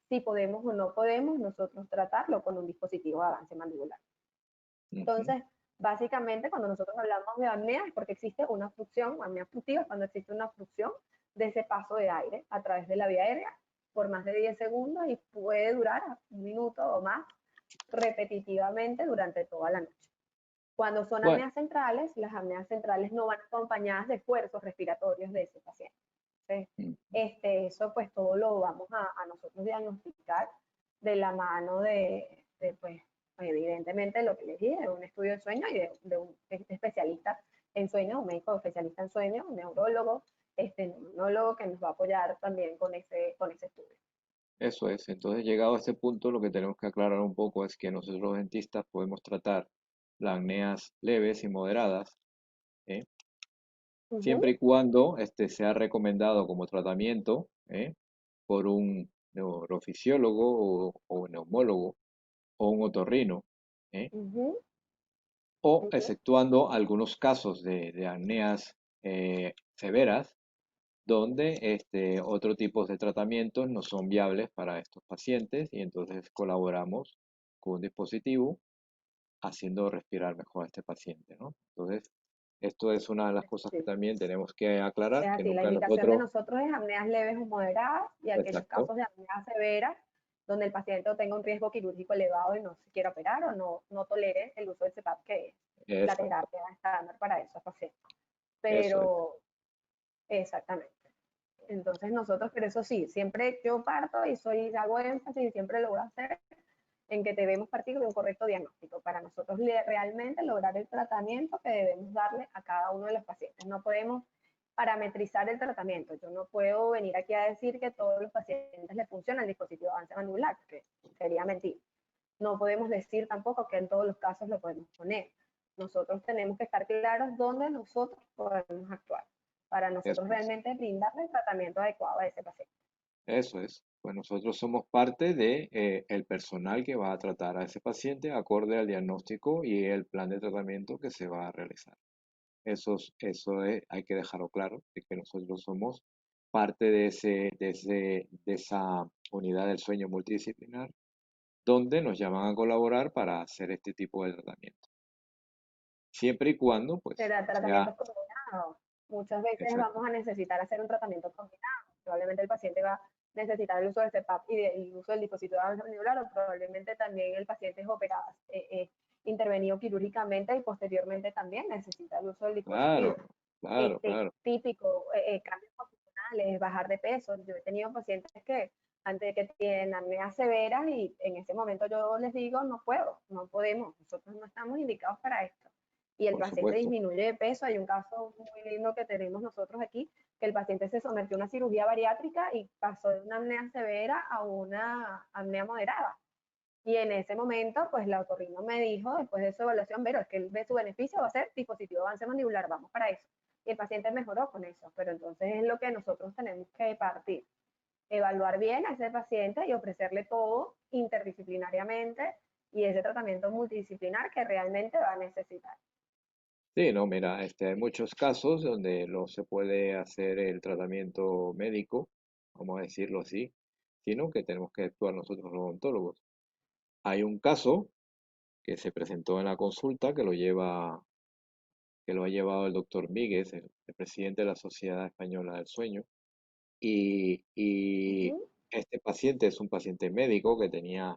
si podemos o no podemos nosotros tratarlo con un dispositivo de avance mandibular. Ujú. Entonces, básicamente, cuando nosotros hablamos de apnea es porque existe una obstrucción, apnea obstructiva es cuando existe una obstrucción de ese paso de aire a través de la vía aérea por más de 10 segundos y puede durar un minuto o más repetitivamente durante toda la noche. Cuando son Bueno, apneas centrales, las apneas centrales no van acompañadas de esfuerzos respiratorios de ese paciente. Entonces, mm, eso pues todo lo vamos a nosotros diagnosticar de la mano pues, evidentemente lo que les dije, de un estudio de sueño y de un especialista en sueño, un médico especialista en sueño, un neurólogo, neumólogo que nos va a apoyar también con ese estudio. Eso es. Entonces, llegado a este punto, lo que tenemos que aclarar un poco es que nosotros los dentistas podemos tratar las apneas leves y moderadas, ¿eh? Ujú, Siempre y cuando sea recomendado como tratamiento, por un neurofisiólogo o neumólogo o un otorrino, ¿eh? ujú, O ujú, exceptuando algunos casos de apneas severas, donde otro tipo de tratamientos no son viables para estos pacientes y entonces colaboramos con un dispositivo haciendo respirar mejor a este paciente, ¿no? Entonces, esto es una de las cosas que sí. también tenemos que aclarar, Es que así, la nunca indicación de nosotros, nosotros es apneas leves o moderadas y aquellos exacto, casos de apneas severas donde el paciente tenga un riesgo quirúrgico elevado y no se quiera operar o no tolere el uso del CPAP, que es la eso, terapia estándar para esos pacientes. eso es, Pero, exactamente. Entonces nosotros, pero eso sí, siempre yo parto y hago énfasis y siempre lo voy a hacer en que debemos partir de un correcto diagnóstico para nosotros realmente lograr el tratamiento que debemos darle a cada uno de los pacientes. No podemos parametrizar el tratamiento. Yo no puedo venir aquí a decir que a todos los pacientes les funciona el dispositivo de avance mandibular, porque sería mentir. No podemos decir tampoco que en todos los casos lo podemos poner. Nosotros tenemos que estar claros dónde nosotros podemos actuar para eso nosotros es, realmente brindarle el tratamiento adecuado a ese paciente. eso es. Pues nosotros somos parte de el personal que va a tratar a ese paciente acorde al diagnóstico y el plan de tratamiento que se va a realizar. Hay que dejarlo claro, de que nosotros somos parte de esa unidad del sueño multidisciplinar, donde nos llaman a colaborar para hacer este tipo de tratamiento. Siempre y cuando, pues, Será sea tratamientos combinados. Muchas veces exacto. vamos a necesitar hacer un tratamiento combinado. Probablemente el paciente va a necesitar el uso del CPAP y el uso del dispositivo de avance mandibular, o probablemente también el paciente es operado, intervenido quirúrgicamente y posteriormente también necesita el uso del Claro, dispositivo. claro, claro. Típico, cambios funcionales, bajar de peso. Yo he tenido pacientes que antes de que tienen apnea severas y en ese momento yo les digo, no puedo, no podemos, nosotros no estamos indicados para esto. Y el Por paciente supuesto. disminuye de peso. Hay un caso muy lindo que tenemos nosotros aquí, que el paciente se sometió a una cirugía bariátrica y pasó de una apnea severa a una apnea moderada. Y en ese momento, pues la otorrino me dijo, después de su evaluación, pero es que él ve su beneficio, va a ser dispositivo de avance mandibular, vamos para eso. Y el paciente mejoró con eso, pero entonces es lo que nosotros tenemos que partir. Evaluar bien a ese paciente y ofrecerle todo interdisciplinariamente y ese tratamiento multidisciplinar que realmente va a necesitar. Sí, no, mira, hay muchos casos donde no se puede hacer el tratamiento médico, vamos a decirlo así, sino que tenemos que actuar nosotros los odontólogos. Hay un caso que se presentó en la consulta que lo ha llevado el doctor Míguez, el presidente de la Sociedad Española del Sueño, y Ujú, este paciente es un paciente médico que tenía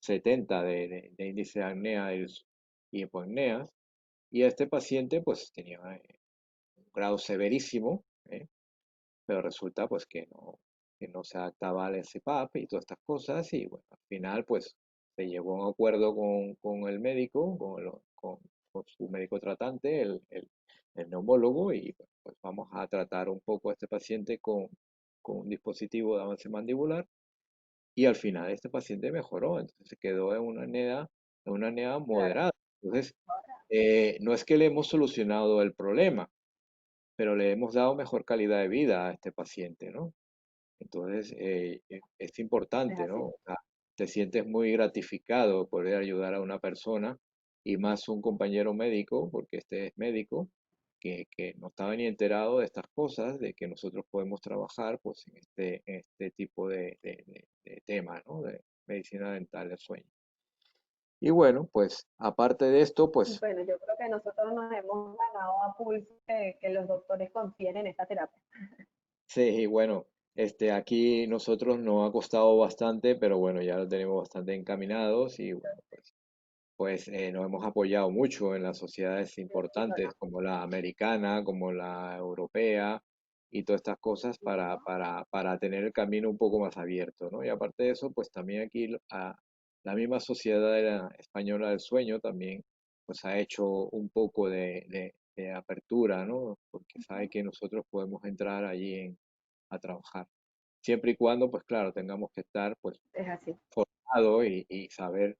70 de índice de apnea y hipoapneas, y este paciente pues tenía un grado severísimo, pero resulta pues que no se adaptaba al CPAP y todas estas cosas, y bueno, al final pues se llegó a un acuerdo con el médico, con su médico tratante, el neumólogo, y bueno, pues vamos a tratar un poco a este paciente con un dispositivo de avance mandibular, y al final este paciente mejoró, entonces se quedó en una apnea claro. moderada. Entonces, no es que le hemos solucionado el problema, pero le hemos dado mejor calidad de vida a este paciente, ¿no? Entonces, es Es importante, ¿no? así. O sea, te sientes muy gratificado poder ayudar a una persona y más un compañero médico, porque este es médico, que no estaba ni enterado de estas cosas, de que nosotros podemos trabajar pues en este tipo de tema, ¿no? De medicina dental del sueño. Y bueno, pues aparte de esto, pues Bueno, yo creo que nosotros nos hemos ganado a pulso que los doctores confíen en esta terapia. sí, y bueno, aquí nosotros nos ha costado bastante, pero bueno, ya lo tenemos bastante encaminados y bueno, pues nos hemos apoyado mucho en las sociedades Y bueno, importantes como la americana, como la europea y todas estas cosas para tener el camino un poco más abierto, ¿no? Y aparte de eso, pues también aquí la misma Sociedad Española del Sueño también pues ha hecho un poco de apertura, ¿no? Porque sabe Ujú. que nosotros podemos entrar allí a trabajar. Siempre y cuando, pues claro, tengamos que estar pues Es así, formados y saber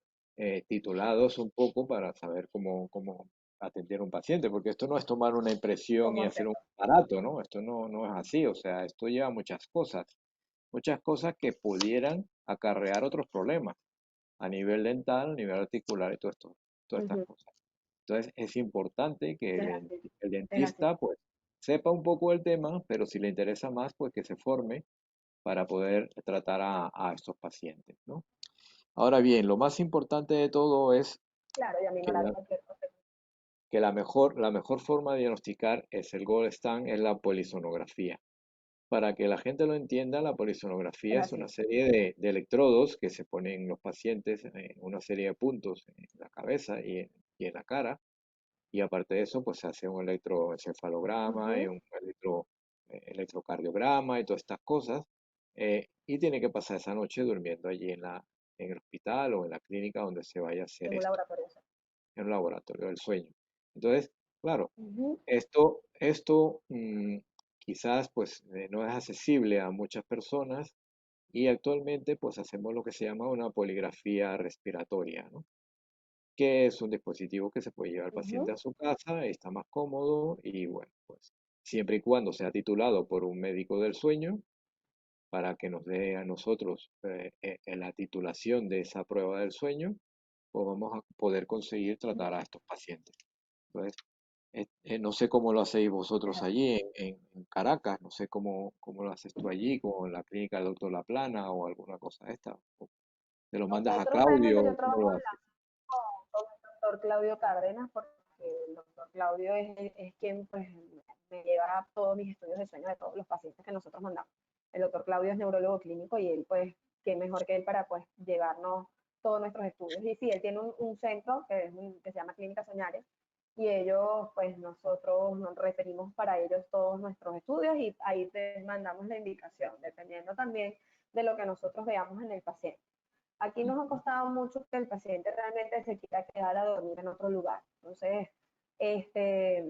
titulados un poco para saber cómo atender a un paciente, porque esto no es tomar una impresión cómo y hacer un hacerlo. aparato, ¿no? Esto no es así, o sea, esto lleva muchas cosas que pudieran acarrear otros problemas a nivel dental, a nivel articular y todas estas Ujú. cosas. Entonces es importante que Es así, el es así. dentista pues sepa un poco el tema, pero si le interesa más, pues que se forme para poder tratar a estos pacientes, ¿no? Ahora bien, lo más importante de todo es Claro, y a mí no que, la la, cualquier cosa. que la mejor forma de diagnosticar es el gold stand, es la polisonografía. Para que la gente lo entienda, la Es polisonografía es una así. serie de electrodos que se ponen en los pacientes en una serie de puntos en la cabeza y en la cara. Y aparte de eso, pues se hace un electroencefalograma y Ujú, un electrocardiograma y todas estas cosas. Y tiene que pasar esa noche durmiendo allí en el hospital o en la clínica donde se vaya a hacer en un esto, laboratorio. en un laboratorio del sueño. Entonces, claro, Ujú, esto quizás pues no es accesible a muchas personas y actualmente pues hacemos lo que se llama una poligrafía respiratoria, ¿no? Que es un dispositivo que se puede llevar al paciente ujú, a su casa, está más cómodo y bueno, pues siempre y cuando sea titulado por un médico del sueño para que nos dé a nosotros la titulación de esa prueba del sueño, pues vamos a poder conseguir ujú. tratar a estos pacientes. Entonces, no sé cómo lo hacéis Es vosotros así. allí en Caracas, no sé cómo lo haces tú allí con la clínica del doctor Laplana o alguna cosa de esta. O ¿te lo mandas a Nosotros realmente, Claudio? yo ¿Cómo trabajo lo haces? con el doctor Claudio Cárdenas, porque el doctor Claudio es quien pues, me lleva a todos mis estudios de sueño de todos los pacientes que nosotros mandamos. El doctor Claudio es neurólogo clínico y él, pues, qué mejor que él para pues llevarnos todos nuestros estudios. Y sí, él tiene un centro que se llama Clínica Soñares y ellos, pues nosotros nos referimos para ellos todos nuestros estudios y ahí te mandamos la indicación, dependiendo también de lo que nosotros veamos en el paciente. Aquí nos ha costado mucho que el paciente realmente se quiera quedar a dormir en otro lugar. Entonces, este,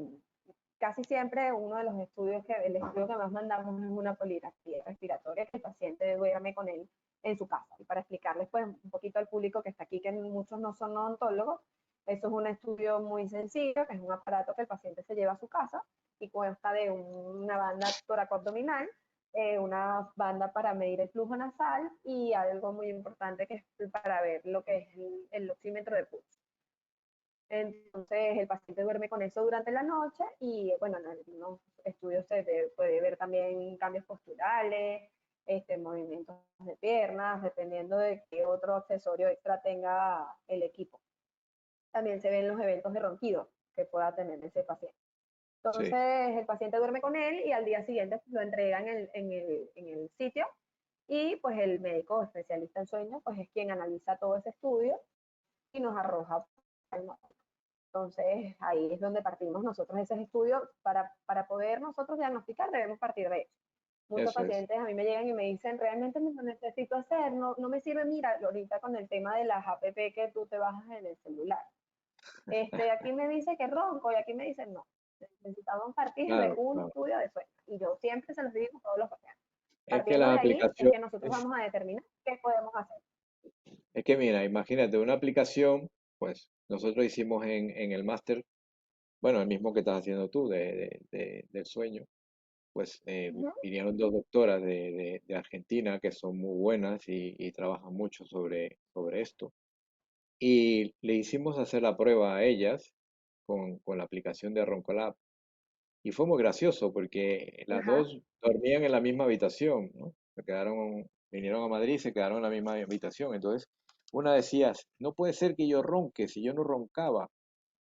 casi siempre uno de los estudios el estudio que más mandamos es una poligrafía respiratoria, que el paciente duerme con él en su casa. Y para explicarles pues un poquito al público que está aquí, que muchos no son odontólogos, eso es un estudio muy sencillo, que es un aparato que el paciente se lleva a su casa y consta de una banda toracoabdominal, una banda para medir el flujo nasal y algo muy importante que es para ver lo que es el oxímetro de pulso. Entonces el paciente duerme con eso durante la noche y bueno, en algunos estudios puede ver también cambios posturales, movimientos de piernas, dependiendo de qué otro accesorio extra tenga el equipo. También se ven los eventos de ronquido que pueda tener ese paciente. Sí, Entonces el paciente duerme con él y al día siguiente lo entrega en el sitio y pues el médico especialista en sueños pues es quien analiza todo ese estudio y nos arroja el diagnóstico. Entonces, ahí es donde partimos nosotros esos estudios. Para poder nosotros diagnosticar, debemos partir de eso. Muchos eso es. pacientes a mí me llegan y me dicen, realmente lo necesito hacer, no me sirve, mira, ahorita con el tema de las app que tú te bajas en el celular. Aquí me dice que ronco y aquí me dicen no. Necesitamos partir de Claro, un claro. estudio de sueño. Y yo siempre se los digo a todos los pacientes. Es que Partiendo las de ahí es que nosotros aplicaciones, vamos a determinar qué podemos hacer. es que mira, imagínate una aplicación, pues nosotros hicimos en el máster, bueno, el mismo que estás haciendo tú del sueño, pues Uh -huh. vinieron dos doctoras de Argentina que son muy buenas y trabajan mucho sobre esto. Y le hicimos hacer la prueba a ellas con la aplicación de Roncolab. Y fue muy gracioso porque las Ajá. dos dormían en la misma habitación, ¿no? Vinieron a Madrid y se quedaron en la misma habitación. Entonces, una decía, no puede ser que yo ronque si yo no roncaba.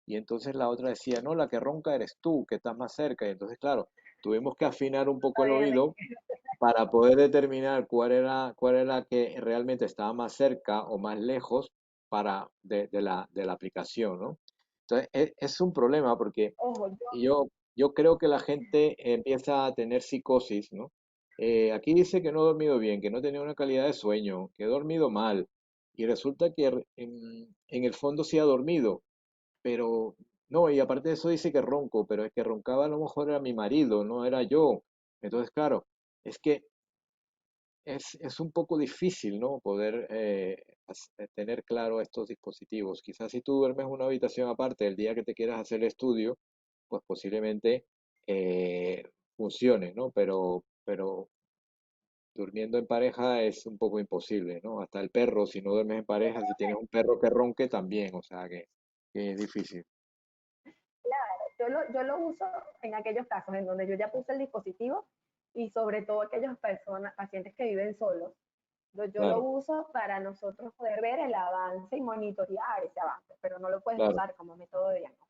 Y entonces la otra decía, no, la que ronca eres tú, que estás más cerca. Y entonces, claro, tuvimos que afinar un poco el oído para poder determinar cuál era la que realmente estaba más cerca o más lejos de la aplicación, ¿no? Entonces, es un problema porque Ojo, yo creo que la gente empieza a tener psicosis, ¿no? Aquí dice que no he dormido bien, que no he tenido una calidad de sueño, que he dormido mal, y resulta que en el fondo sí ha dormido, pero No, y aparte de eso dice que ronco, pero es que roncaba a lo mejor era mi marido, no era yo. Entonces, claro, es que es un poco difícil, ¿no? Poder tener claro estos dispositivos. Quizás si tú duermes en una habitación aparte el día que te quieras hacer el estudio, pues posiblemente eh, funcione, ¿no? Pero durmiendo en pareja es un poco imposible, ¿no? Hasta el perro, si no duermes en pareja, si tienes un perro que ronque también, o sea que es difícil. Yo lo uso en aquellos casos en donde yo ya puse el dispositivo y sobre todo aquellas personas, pacientes que viven solos. Yo lo Claro, uso para nosotros poder ver el avance y monitorear ese avance, pero no lo puedes claro. usar como método de diagnóstico.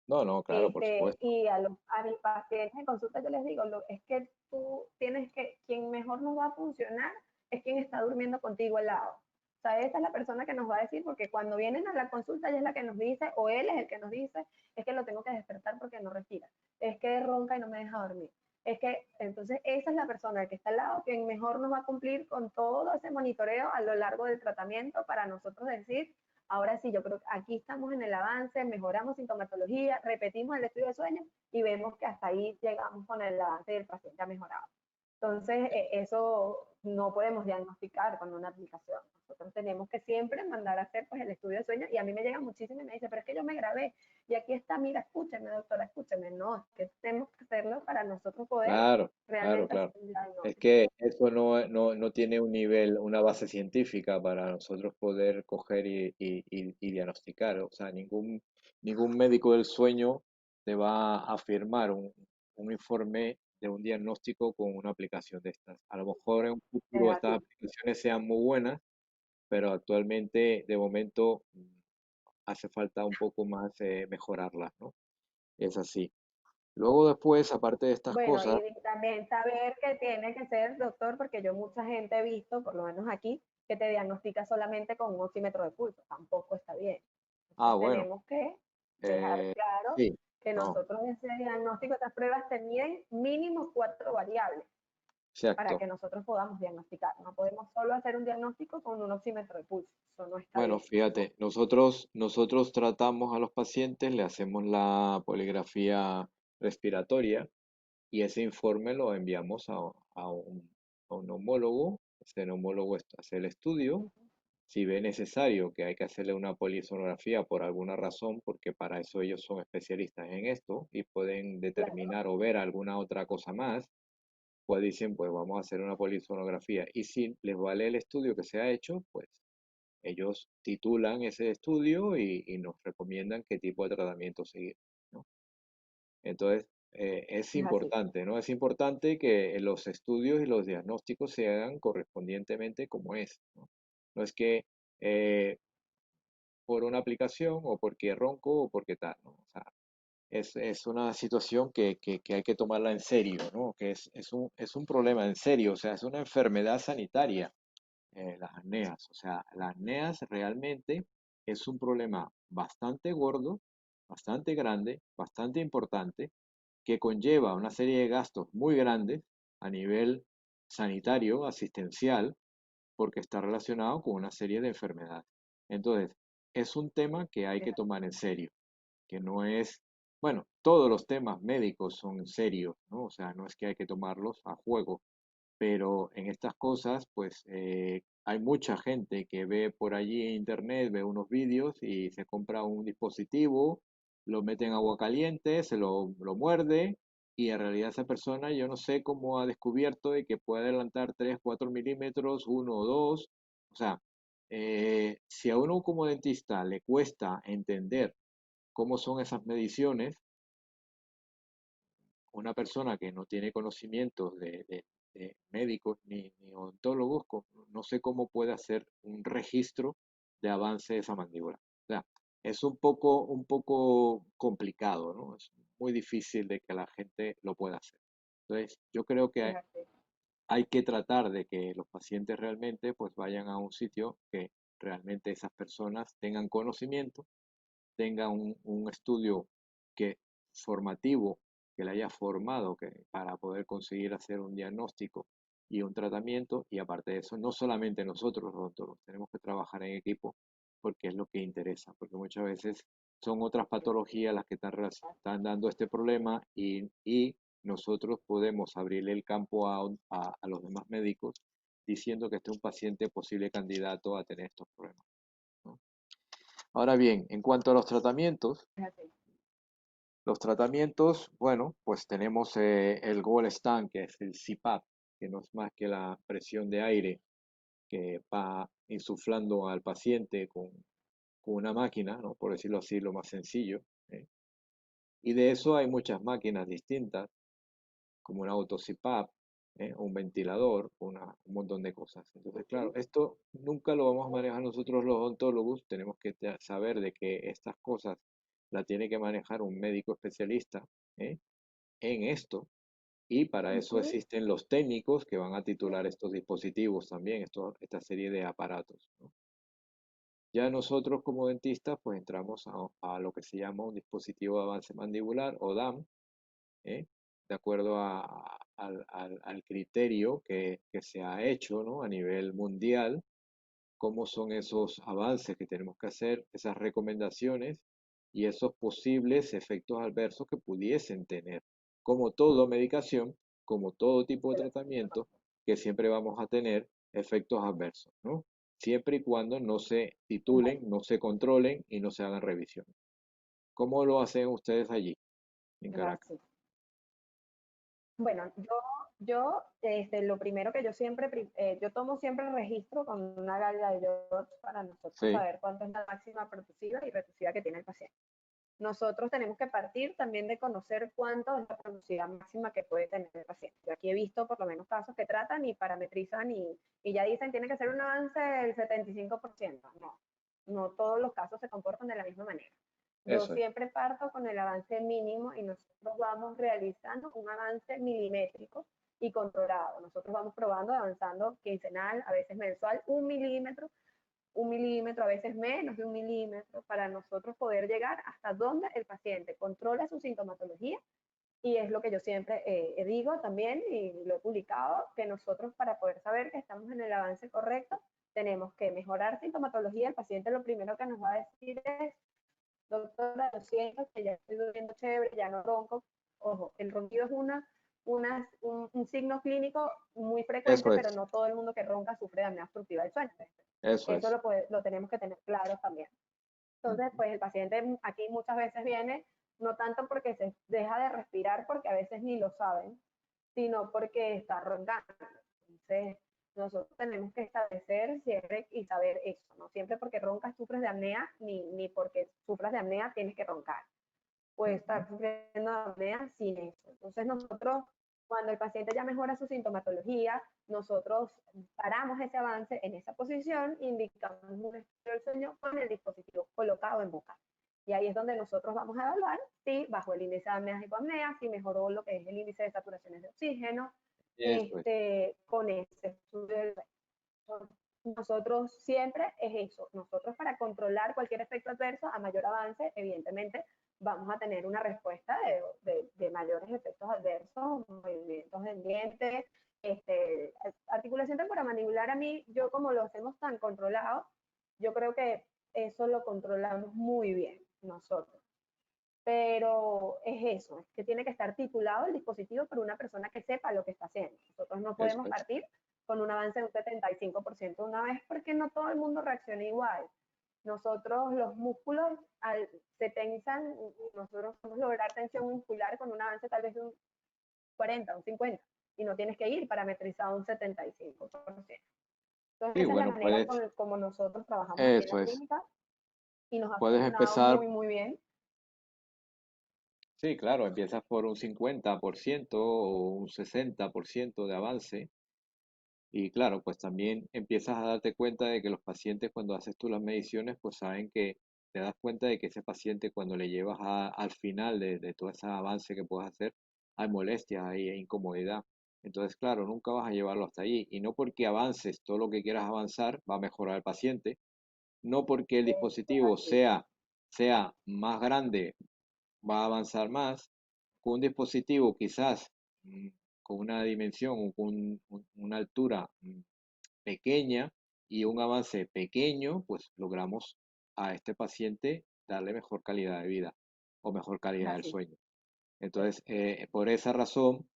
No, no, claro, por supuesto. Y a mis pacientes en consulta yo les digo, es que tú tienes que, quien mejor nos va a funcionar es quien está durmiendo contigo al lado. O sea, esa es la persona que nos va a decir, porque cuando vienen a la consulta ella es la que nos dice, o él es el que nos dice, es que lo tengo que despertar porque no respira, es que ronca y no me deja dormir. Es que, entonces, esa es la persona que está al lado, quien mejor nos va a cumplir con todo ese monitoreo a lo largo del tratamiento para nosotros decir, ahora sí, yo creo que aquí estamos en el avance, mejoramos sintomatología, repetimos el estudio de sueño y vemos que hasta ahí llegamos con el avance y el paciente ha mejorado. Entonces, eso no podemos diagnosticar con una aplicación. Nosotros tenemos que siempre mandar a hacer pues, el estudio de sueño y a mí me llega muchísimo y me dice, pero es que yo me grabé y aquí está, mira, escúcheme, doctora, escúcheme. No, es que tenemos que hacerlo para nosotros poder Claro, claro, realmente hacer claro. un Es diagnóstico. que eso no tiene un nivel, una base científica para nosotros poder coger y diagnosticar. O sea, ningún médico del sueño te va a firmar un informe de un diagnóstico con una aplicación de estas. A lo mejor en un Es futuro estas así. aplicaciones sean muy buenas, pero actualmente, de momento, hace falta un poco más mejorarlas, ¿no? Es así. Luego después, aparte de estas Bueno, cosas, y también saber que tiene que ser doctor, porque yo mucha gente he visto, por lo menos aquí, que te diagnostica solamente con un oxímetro de pulso. Tampoco está bien. ah, Nosotros bueno. tenemos que dejar Eh, claro sí, que no, nosotros ese diagnóstico, estas pruebas tenían mínimo 4 variables para exacto. que nosotros podamos diagnosticar. No podemos solo hacer un diagnóstico con un oxímetro de pulso. Eso no está Bueno, bien. fíjate, nosotros tratamos a los pacientes, le hacemos la poligrafía respiratoria y ese informe lo enviamos a un neumólogo. Ese neumólogo hace el estudio. Si ve necesario que hay que hacerle una polisonografía por alguna razón, porque para eso ellos son especialistas en esto y pueden Claro, determinar o ver alguna otra cosa más, pues dicen, pues vamos a hacer una polisonografía. Y si les vale el estudio que se ha hecho, pues ellos titulan ese estudio y nos recomiendan qué tipo de tratamiento seguir, ¿no? Entonces, es es así. importante, ¿no? Es importante que los estudios y los diagnósticos se hagan correspondientemente como es, ¿no? No es que eh, por una aplicación o porque ronco o porque tal, ¿no? O sea, es una situación que hay que tomarla en serio, ¿no? Que es un problema en serio, o sea, es una enfermedad sanitaria, las apneas. O sea, las apneas realmente es un problema bastante gordo, bastante grande, bastante importante, que conlleva una serie de gastos muy grandes a nivel sanitario, asistencial, porque está relacionado con una serie de enfermedades. Entonces, es un tema que hay que tomar en serio, que no es, bueno, todos los temas médicos son serios, ¿no? O sea, no es que hay que tomarlos a juego, pero en estas cosas, pues hay mucha gente que ve por allí en internet, ve unos vídeos y se compra un dispositivo, lo mete en agua caliente, lo muerde y en realidad esa persona yo no sé cómo ha descubierto de que puede adelantar 3 4 milímetros, uno o dos. O sea, si a uno como dentista le cuesta entender cómo son esas mediciones, una persona que no tiene conocimientos de médicos ni odontólogos, no sé cómo puede hacer un registro de avance de esa mandíbula. O sea, es un poco complicado, ¿no? Es muy difícil de que la gente lo pueda hacer. Entonces, yo creo que Es hay, así. hay que tratar de que los pacientes realmente pues vayan a un sitio que realmente esas personas tengan conocimiento, tenga un estudio que formativo que le haya formado para poder conseguir hacer un diagnóstico y un tratamiento. Y aparte de eso, no solamente nosotros los odontólogos, tenemos que trabajar en equipo porque es lo que interesa, porque muchas veces son otras patologías las que están dando este problema y nosotros podemos abrirle el campo a los demás médicos diciendo que este es un paciente posible candidato a tener estos problemas, ¿no? Ahora bien, en cuanto a los tratamientos, bueno, pues tenemos el Gold Stand, que es el CPAP, que no es más que la presión de aire que va insuflando al paciente con una máquina, ¿no? Por decirlo así, lo más sencillo, ¿eh? Y de eso hay muchas máquinas distintas, como un auto CPAP, un ventilador, un montón de cosas. Entonces, claro, esto nunca lo vamos a manejar nosotros los odontólogos, tenemos que saber de que estas cosas la tiene que manejar un médico especialista, ¿eh? En esto, y para eso Ujú. existen los técnicos que van a titular estos dispositivos también, esta serie de aparatos, ¿no? Ya nosotros como dentistas pues entramos a lo que se llama un dispositivo de avance mandibular o DAM, ¿eh? De acuerdo al criterio que se ha hecho, ¿no? A nivel mundial, cómo son esos avances que tenemos que hacer, esas recomendaciones y esos posibles efectos adversos que pudiesen tener. Como toda medicación, como todo tipo de tratamiento, que siempre vamos a tener efectos adversos, ¿no? Siempre y cuando no se titulen, no se controlen y no se hagan revisiones. ¿Cómo lo hacen ustedes allí, en Caracas? Gracias. Bueno, lo primero que yo siempre, yo tomo siempre el registro con una galla de yodo para nosotros Sí, saber cuánto es la máxima producida y reducida que tiene el paciente. Nosotros tenemos que partir también de conocer cuánto es la productividad máxima que puede tener el paciente. Yo aquí he visto por lo menos casos que tratan y parametrizan y ya dicen tiene que ser un avance del 75%. No, no todos los casos se comportan de la misma manera. Yo eso es. siempre parto con el avance mínimo y nosotros vamos realizando un avance milimétrico y controlado. Nosotros vamos probando, avanzando quincenal, a veces mensual, 1 milímetro, a veces menos de 1 milímetro, para nosotros poder llegar hasta donde el paciente controla su sintomatología. Y es lo que yo siempre digo también, y lo he publicado, que nosotros para poder saber que estamos en el avance correcto, tenemos que mejorar sintomatología. El paciente lo primero que nos va a decir es, doctora, lo siento, que ya estoy durmiendo chévere, ya no ronco. Ojo, el ronquido es un signo clínico muy frecuente, Eso pero es. no todo el mundo que ronca sufre de apnea obstructiva del sueño. Eso Eso es. lo tenemos que tener claro también. Entonces, Ujú. pues el paciente aquí muchas veces viene, no tanto porque se deja de respirar, porque a veces ni lo saben, sino porque está roncando. Entonces, nosotros tenemos que establecer siempre y saber eso, ¿no? Siempre porque roncas sufres de apnea, ni porque sufras de apnea tienes que roncar. Puede Ujú. estar sufriendo de apnea sin eso. Entonces, nosotros, cuando el paciente ya mejora su sintomatología, nosotros paramos ese avance en esa posición, indicamos un estilo del sueño con el dispositivo colocado en boca. Y ahí es donde nosotros vamos a evaluar si bajó el índice de apnea hipoapnea, si mejoró lo que es el índice de saturaciones de oxígeno, Eso es. con ese estudio del nosotros siempre es eso. Nosotros para controlar cualquier efecto adverso, a mayor avance, evidentemente vamos a tener una respuesta de mayores efectos adversos, movimientos del diente, articulación temporomandibular. A mí, yo como lo hacemos tan controlado, yo creo que eso lo controlamos muy bien nosotros. Pero es eso, es que tiene que estar titulado el dispositivo por una persona que sepa lo que está haciendo. Nosotros no Eso podemos es. partir con un avance de un 75% una vez porque no todo el mundo reacciona igual. Nosotros los músculos se tensan, nosotros podemos lograr tensión muscular con un avance tal vez de un 40, un 50, y no tienes que ir parametrizado a un 75%. Entonces Sí, esa es la bueno, manera como nosotros trabajamos aquí en eso la es. clínica y nos ha Puedes funcionado empezar, muy, muy bien. sí, claro, empiezas por un 50% o un 60% de avance. Y claro, pues también empiezas a darte cuenta de que los pacientes cuando haces tú las mediciones, pues saben que te das cuenta de que ese paciente cuando le llevas al final de todo ese avance que puedes hacer, hay molestias, hay incomodidad. Entonces, claro, nunca vas a llevarlo hasta allí. Y no porque avances todo lo que quieras avanzar, va a mejorar el paciente. No porque el Esto es dispositivo así. sea más grande, va a avanzar más. Con un dispositivo quizás con una dimensión o con una altura pequeña y un avance pequeño, pues logramos a este paciente darle mejor calidad de vida o mejor Es calidad del así. sueño. Entonces, por esa razón,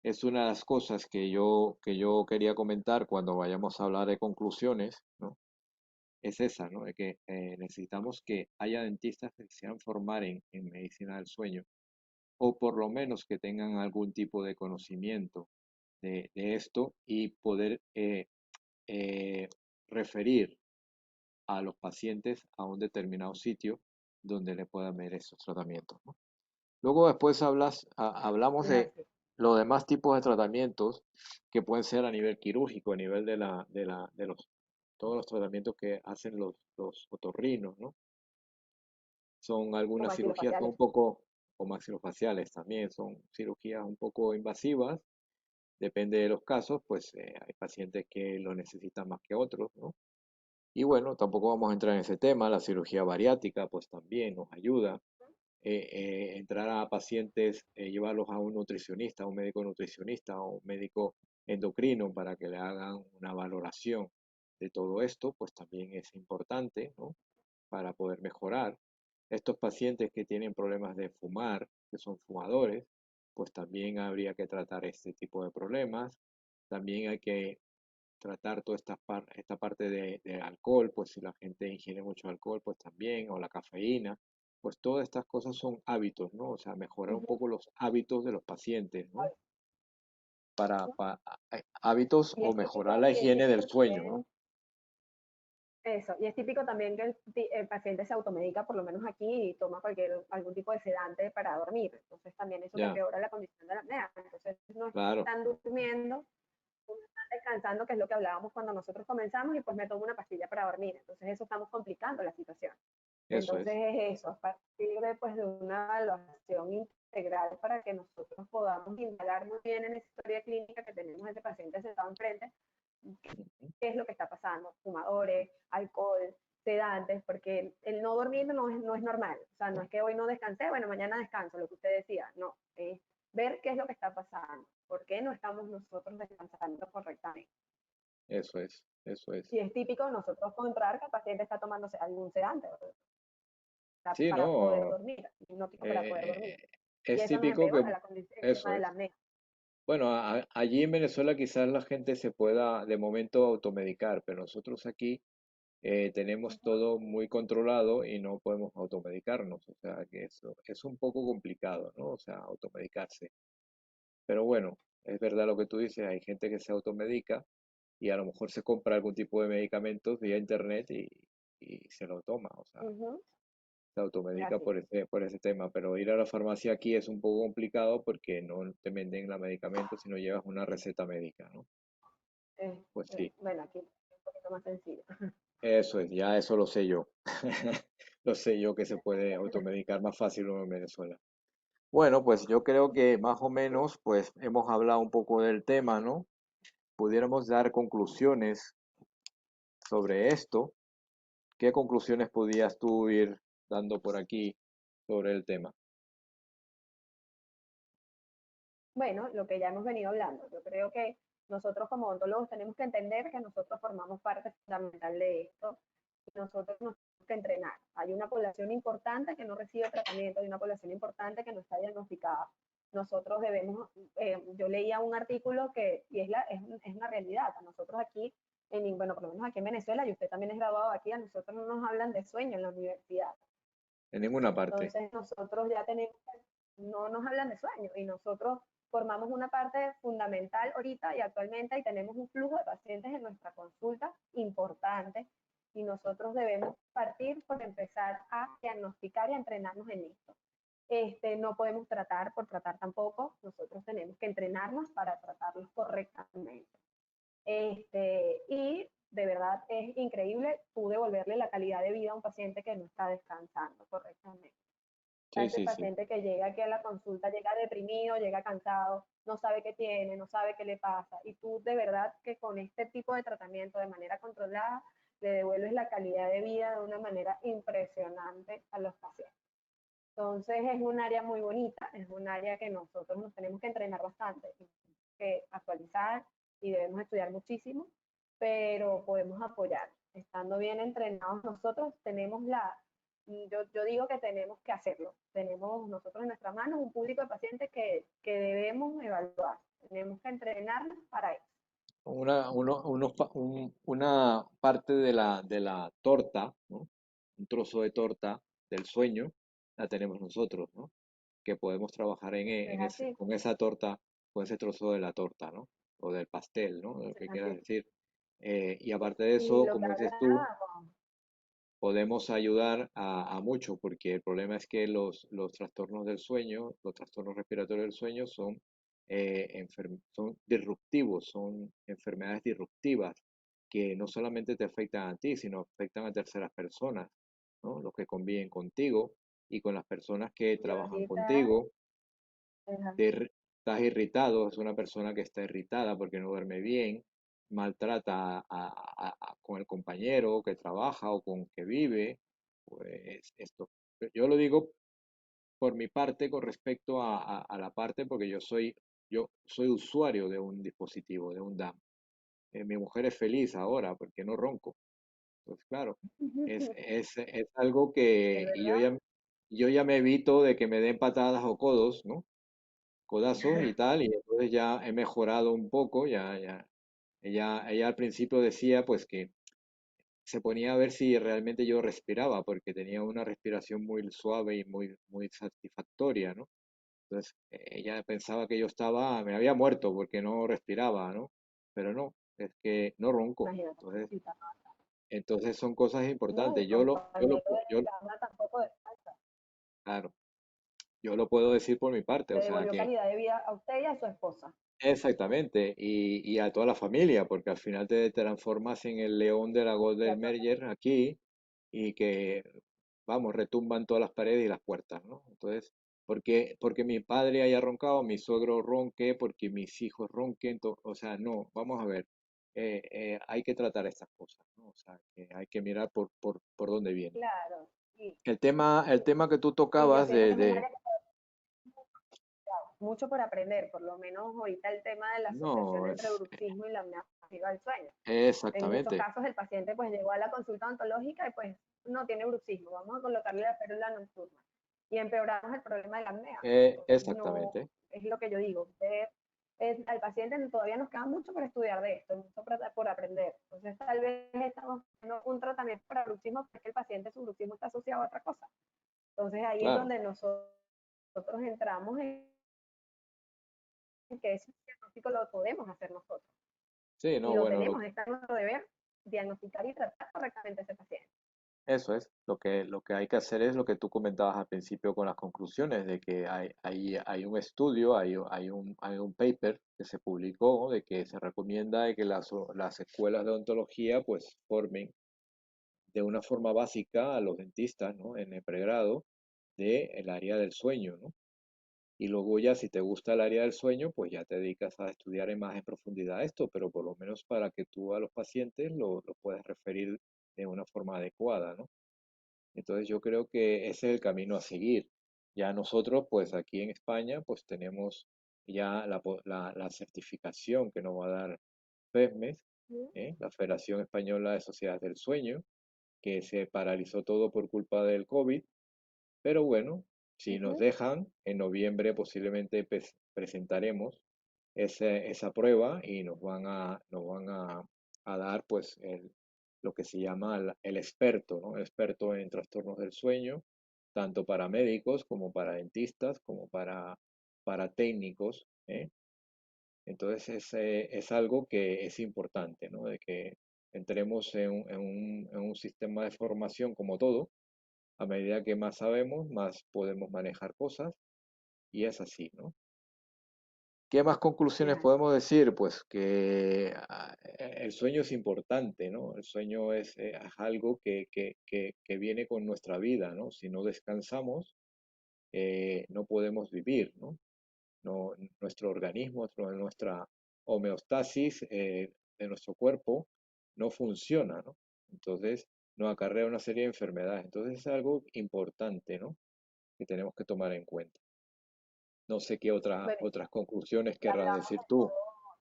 es una de las cosas que yo quería comentar cuando vayamos a hablar de conclusiones, ¿no? Es esa, ¿no? De que necesitamos que haya dentistas que se quieran formar en medicina del sueño, o por lo menos que tengan algún tipo de conocimiento de esto y poder eh, referir a los pacientes a un determinado sitio donde le puedan ver esos tratamientos, ¿no? Luego después hablamos Es de así. los demás tipos de tratamientos que pueden ser a nivel quirúrgico, a nivel de todos los tratamientos que hacen los otorrinos, ¿no? Son O algunas cirugías son maxilofaciales. un poco, o maxilofaciales también, son cirugías un poco invasivas, depende de los casos, pues hay pacientes que lo necesitan más que otros, ¿no? Y bueno, tampoco vamos a entrar en ese tema, la cirugía bariátrica pues también nos ayuda. Entrar a pacientes, llevarlos a un nutricionista, a un médico nutricionista o un médico endocrino para que le hagan una valoración de todo esto, pues también es importante, ¿no? Para poder mejorar. Estos pacientes que tienen problemas de fumar, que son fumadores, pues también habría que tratar este tipo de problemas. También hay que tratar toda esta parte de alcohol, pues si la gente ingiere mucho alcohol, pues también, o la cafeína, pues todas estas cosas son hábitos, ¿no? O sea, mejorar un Ujú. poco los hábitos de los pacientes, ¿no? Vale. Hábitos Y o es mejorar típico, la y es higiene del típico sueño, ¿no? también eso, y es típico también que el paciente se automedica, por lo menos aquí, y toma algún tipo de sedante para dormir. Entonces también eso te Ya, empeora la condición de la apnea. Entonces no claro, están durmiendo, no están descansando, que es lo que hablábamos cuando nosotros comenzamos, y pues me tomo una pastilla para dormir. Entonces eso estamos complicando la situación. eso Entonces es, es eso, a partir de una evaluación integral para que nosotros podamos indagar muy bien en esa historia clínica que tenemos ese paciente sentado enfrente, qué es lo que está pasando, fumadores, alcohol, sedantes, porque el no dormir no es normal, o sea, no es que hoy no descansé, bueno, mañana descanso, lo que usted decía, no, es ver qué es lo que está pasando, por qué no estamos nosotros descansando correctamente. eso es, eso es. Y es típico nosotros encontrar que el paciente está tomándose algún sedante Sí, para poder no, dormir, hipnótico para poder dormir. eh, Y es eso nos típico que, empeora el eso tema de es. la apnea. Bueno, allí en Venezuela quizás la gente se pueda de momento automedicar, pero nosotros aquí tenemos Uh-huh. todo muy controlado y no podemos automedicarnos, o sea que eso es un poco complicado, ¿no? O sea, automedicarse. Pero bueno, es verdad lo que tú dices, hay gente que se automedica y a lo mejor se compra algún tipo de medicamentos vía internet y se lo toma, o sea, Uh-huh. se automedica Así. por ese tema, pero ir a la farmacia aquí es un poco complicado porque no te venden los medicamentos si no llevas una receta médica, ¿no? Pues sí. Bueno, aquí es un poquito más sencillo. Eso es, ya eso lo sé yo. Lo sé yo que se puede automedicar más fácil uno en Venezuela. Bueno, pues yo creo que más o menos pues hemos hablado un poco del tema, ¿no? Pudiéramos dar conclusiones sobre esto. ¿Qué conclusiones podías tú ir dando por aquí sobre el tema? Bueno, lo que ya hemos venido hablando, yo creo que nosotros como odontólogos tenemos que entender que nosotros formamos parte fundamental de esto y nosotros nos tenemos que entrenar. Hay una población importante que no recibe tratamiento, hay una población importante que no está diagnosticada. Nosotros debemos, yo leía un artículo y es una realidad. A nosotros aquí, bueno, por lo menos aquí en Venezuela, y usted también es graduado aquí, a nosotros no nos hablan de sueño en la universidad. En ninguna parte. Entonces nosotros ya tenemos, no nos hablan de sueño y nosotros formamos una parte fundamental ahorita y actualmente y tenemos un flujo de pacientes en nuestra consulta importante y nosotros debemos partir por empezar a diagnosticar y a entrenarnos en esto. No podemos tratar por tratar tampoco, nosotros tenemos que entrenarnos para tratarlos correctamente. Y de verdad es increíble tú devolverle la calidad de vida a un paciente que no está descansando correctamente. A Sí, ese sí, sí. paciente que llega aquí a la consulta, llega deprimido, llega cansado, no sabe qué tiene, no sabe qué le pasa. Y tú de verdad que con este tipo de tratamiento de manera controlada, le devuelves la calidad de vida de una manera impresionante a los pacientes. Entonces es un área muy bonita, es un área que nosotros nos tenemos que entrenar bastante, que actualizar y debemos estudiar muchísimo, pero podemos apoyar. Estando bien entrenados nosotros tenemos yo digo que tenemos que hacerlo. Tenemos nosotros en nuestras manos un público de pacientes que debemos evaluar. Tenemos que entrenarnos para eso. Una parte de la torta, ¿no? Un trozo de torta del sueño, la tenemos nosotros, ¿no? Que podemos trabajar Es así, con esa torta, con ese trozo de la torta, ¿no? O del pastel, ¿no? Lo que es quieras así. decir. Y aparte de Y eso, lo que como dices tú, hablamos, podemos ayudar a mucho, porque el problema es que los trastornos del sueño, los trastornos respiratorios del sueño son, son disruptivos, son enfermedades disruptivas que no solamente te afectan a ti, sino afectan a terceras personas, ¿no? Los que conviven contigo y con las personas que yo trabajan ahorita, contigo. es Te así, estás irritado, es una persona que está irritada porque no duerme bien, maltrata con el compañero que trabaja o con que vive, pues esto. Yo lo digo por mi parte con respecto a la parte porque yo soy usuario de un dispositivo, de un DAM. Mi mujer es feliz ahora porque no ronco. Pues claro, es algo es que verdad. yo ya me evito de que me den patadas o codos, ¿no? Codazos y tal, y entonces ya he mejorado un poco, ella al principio decía pues que se ponía a ver si realmente yo respiraba, porque tenía una respiración muy suave y muy satisfactoria, ¿no? Entonces ella pensaba que yo me había muerto porque no respiraba, ¿no? Pero no, es que no ronco. Imagínate, Entonces, cosita, entonces son cosas ¿no? Mi importantes. compañero de cama tampoco descansa. Claro, yo lo puedo decir por mi parte, o Le sea devolvió que calidad de vida a usted y a su esposa. exactamente, y a toda la familia, porque al final te transformas en el león de la Y Golden a toda Merger aquí y que, vamos, retumban todas las paredes y las puertas, ¿no? Entonces, porque mi padre haya roncado, mi suegro ronque, porque mis hijos ronquen, o sea, no, vamos a ver, hay que tratar estas cosas, ¿no? O sea, que hay que mirar por dónde viene. claro. El tema que tú Y yo tocabas siento que es un área que mucho por aprender, por lo menos ahorita el tema de la asociación no, entre bruxismo y la apnea obstructiva del sueño. En muchos exactamente, casos el paciente pues llegó a la consulta odontológica y pues no tiene bruxismo, vamos a colocarle la férula nocturna y empeoramos el problema de la apnea. Entonces no, exactamente. es lo que yo digo, al paciente todavía nos queda mucho por estudiar de esto, mucho por aprender. Entonces tal vez estamos haciendo un tratamiento para bruxismo porque el paciente su bruxismo está asociado a otra cosa. Entonces ahí es Claro, donde nosotros entramos en que ese diagnóstico lo podemos hacer nosotros sí, y no, lo bueno, tenemos, está en nuestro deber diagnosticar y tratar correctamente a ese paciente. eso es. Lo que hay que hacer es lo que tú comentabas al principio con las conclusiones, de que hay un estudio, hay un paper que se publicó de que se recomienda de que las escuelas de odontología pues formen de una forma básica a los dentistas, ¿no? En el pregrado del área del sueño, ¿no? Y luego ya si te gusta el área del sueño, pues ya te dedicas a estudiar más en profundidad esto, pero por lo menos para que tú a los pacientes lo puedas referir de una forma adecuada, ¿no? Entonces yo creo que ese es el camino a seguir. Ya nosotros, pues aquí en España, pues tenemos ya la certificación que nos va a dar FESMES, la Federación Española de Sociedades del Sueño, que se paralizó todo por culpa del COVID, pero bueno, si nos dejan, en noviembre posiblemente presentaremos esa prueba y nos van a dar pues lo que se llama el experto, ¿no? El experto en trastornos del sueño, tanto para médicos como para dentistas, como para técnicos, ¿eh? Entonces es algo que es importante, ¿no? De que entremos en un sistema de formación como todo. A medida que más sabemos, más podemos manejar cosas y es así, ¿no? ¿Qué más conclusiones podemos decir? Pues que el sueño es importante, ¿no? El sueño es algo que viene con nuestra vida, ¿no? Si no descansamos, no podemos vivir, ¿no? Nuestro organismo, nuestra homeostasis de nuestro cuerpo no funciona, ¿no? Entonces nos acarrea una serie de enfermedades. Entonces es algo importante, ¿no? Que tenemos que tomar en cuenta. No sé qué Bueno, otras conclusiones ya querrás hablamos decir de tú. todo,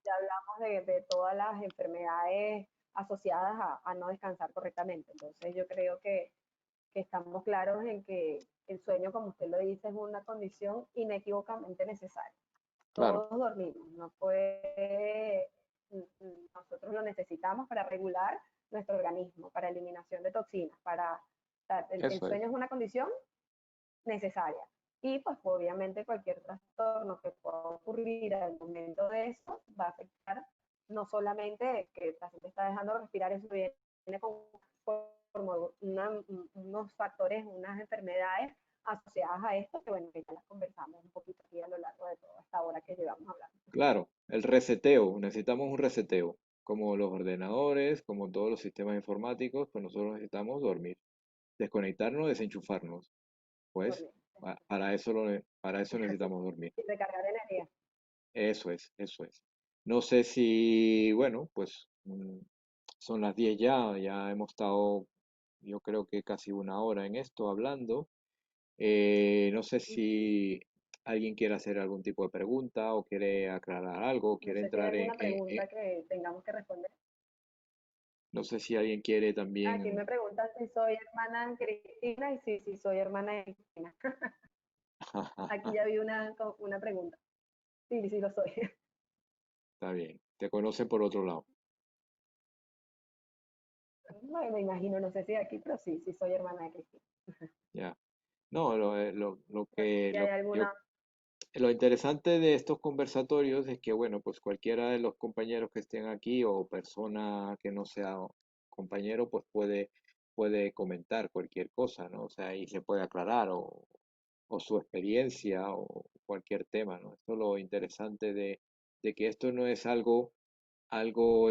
ya hablamos de todas las enfermedades asociadas a no descansar correctamente. Entonces yo creo que estamos claros en que el sueño, como usted lo dice, es una condición inequívocamente necesaria. Claro, Todos dormimos, no puede, nosotros lo necesitamos para regular nuestro organismo, para eliminación de toxinas, el eso es, sueño es una condición necesaria. Y pues obviamente cualquier trastorno que pueda ocurrir al momento de eso va a afectar no solamente que el paciente está dejando de respirar, eso viene con unos factores, unas enfermedades asociadas a esto, que bueno, que ya las conversamos un poquito aquí a lo largo de toda esta hora que llevamos hablando. claro, el reseteo, necesitamos un reseteo, como los ordenadores, como todos los sistemas informáticos, pues nosotros necesitamos dormir, desconectarnos, desenchufarnos, pues Dormir. para eso necesitamos dormir. Y recargar energía. Eso es, eso es. No sé si, bueno, pues son las 10 ya, ya hemos estado, yo creo que casi una hora en esto hablando. No sé si alguien quiere hacer algún tipo de pregunta o quiere aclarar algo, No quiere sé si hay entrar alguna pregunta que tengamos que responder. no sé si alguien quiere Aquí también. me preguntan si soy hermana de Cristina y sí, sí soy hermana de Cristina. Aquí ya vi una pregunta. Sí, sí lo soy. Está bien, te conocen por otro lado. No, me imagino, no sé si aquí, pero sí, sí soy hermana de Cristina. Ya. No, lo No sé que si hay alguna. lo interesante de estos conversatorios es que, bueno, pues cualquiera de los compañeros que estén aquí o persona que no sea compañero, pues puede comentar cualquier cosa, ¿no? O sea, y se puede aclarar o su experiencia o cualquier tema, ¿no? Esto es lo interesante de que esto no es algo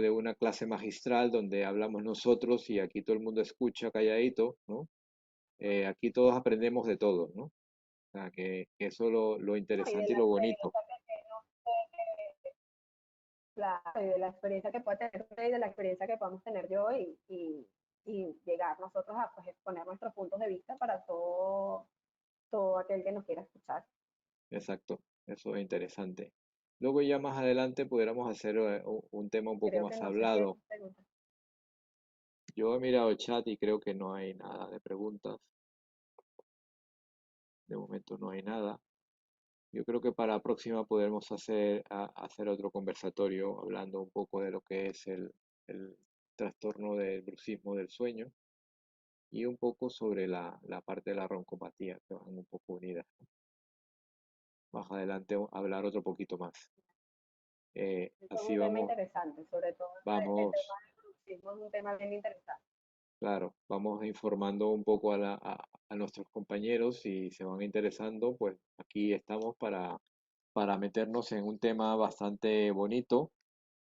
de una clase magistral donde hablamos nosotros y aquí todo el mundo escucha calladito, ¿no? Aquí todos aprendemos de todos, ¿no? O sea, que eso es lo No, y de interesante y la lo bonito. experiencia que no sé, claro, y de la experiencia que puede tener usted y de la experiencia que podamos tener yo y llegar nosotros a pues, exponer nuestros puntos de vista para todo aquel que nos quiera escuchar. Exacto, eso es interesante. Luego ya más adelante pudiéramos hacer un tema un poco Creo que más no sé si hay hablado. preguntas. Yo he mirado el chat y creo que no hay nada de preguntas. De momento no hay nada. Yo creo que para la próxima podremos hacer otro conversatorio hablando un poco de lo que es el trastorno del bruxismo del sueño y un poco sobre la parte de la roncopatía, que van un poco unidas. Más adelante hablar otro poquito más. Eso es Así un tema vamos, interesante, sobre todo el tema vamos, del bruxismo es un tema bien interesante. claro, vamos informando un poco a nuestros compañeros y se van interesando, pues aquí estamos para meternos en un tema bastante bonito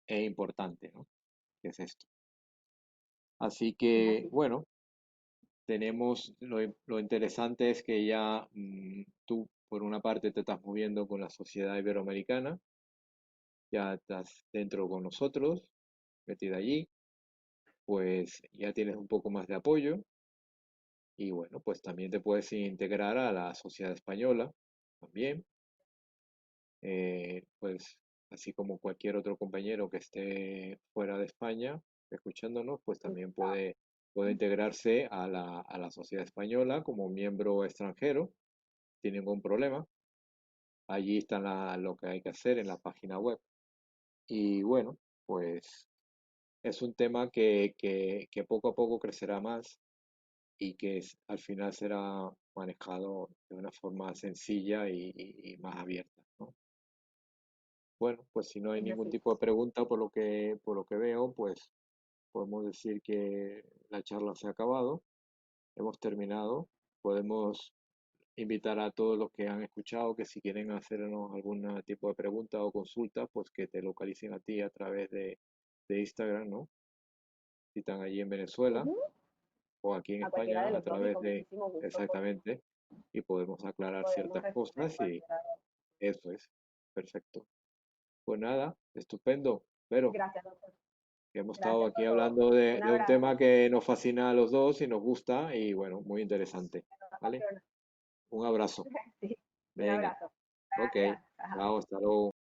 e importante, ¿no? Que es esto. Así Es que, así. bueno, lo interesante es que ya tú, por una parte, te estás moviendo con la Sociedad Iberoamericana, ya estás dentro con nosotros, metida allí, pues ya tienes un poco más de apoyo y bueno, pues también te puedes integrar a la Sociedad Española también, pues así como cualquier otro compañero que esté fuera de España escuchándonos, pues también puede integrarse a la sociedad española como miembro extranjero, sin ningún problema. Allí está lo que hay que hacer en la página web. Y bueno, pues es un tema que poco a poco crecerá más y que al final será manejado de una forma sencilla y más abierta, ¿no? Bueno, pues si no hay Es ningún así. tipo de pregunta por lo que veo, pues podemos decir que la charla se ha acabado, hemos terminado. Podemos invitar a todos los que han escuchado que si quieren hacernos algún tipo de pregunta o consulta, pues que te localicen a ti a través de Instagram, ¿no? Si están allí en Venezuela Ujú. o aquí en A cualquiera de España a los dos y través con de muchísimo gusto pues, exactamente y podemos aclarar podemos ciertas responder cosas y cualquiera. eso es perfecto. Pues nada, estupendo, pero Gracias, doctor. que hemos estado Gracias aquí por todo. hablando Un de un abrazo. tema que nos fascina a los dos y nos gusta y bueno, muy interesante, Nos ¿vale? apasiona. Un abrazo. Sí. Un Venga, abrazo. ok, Gracias. Ajá. chao, hasta luego.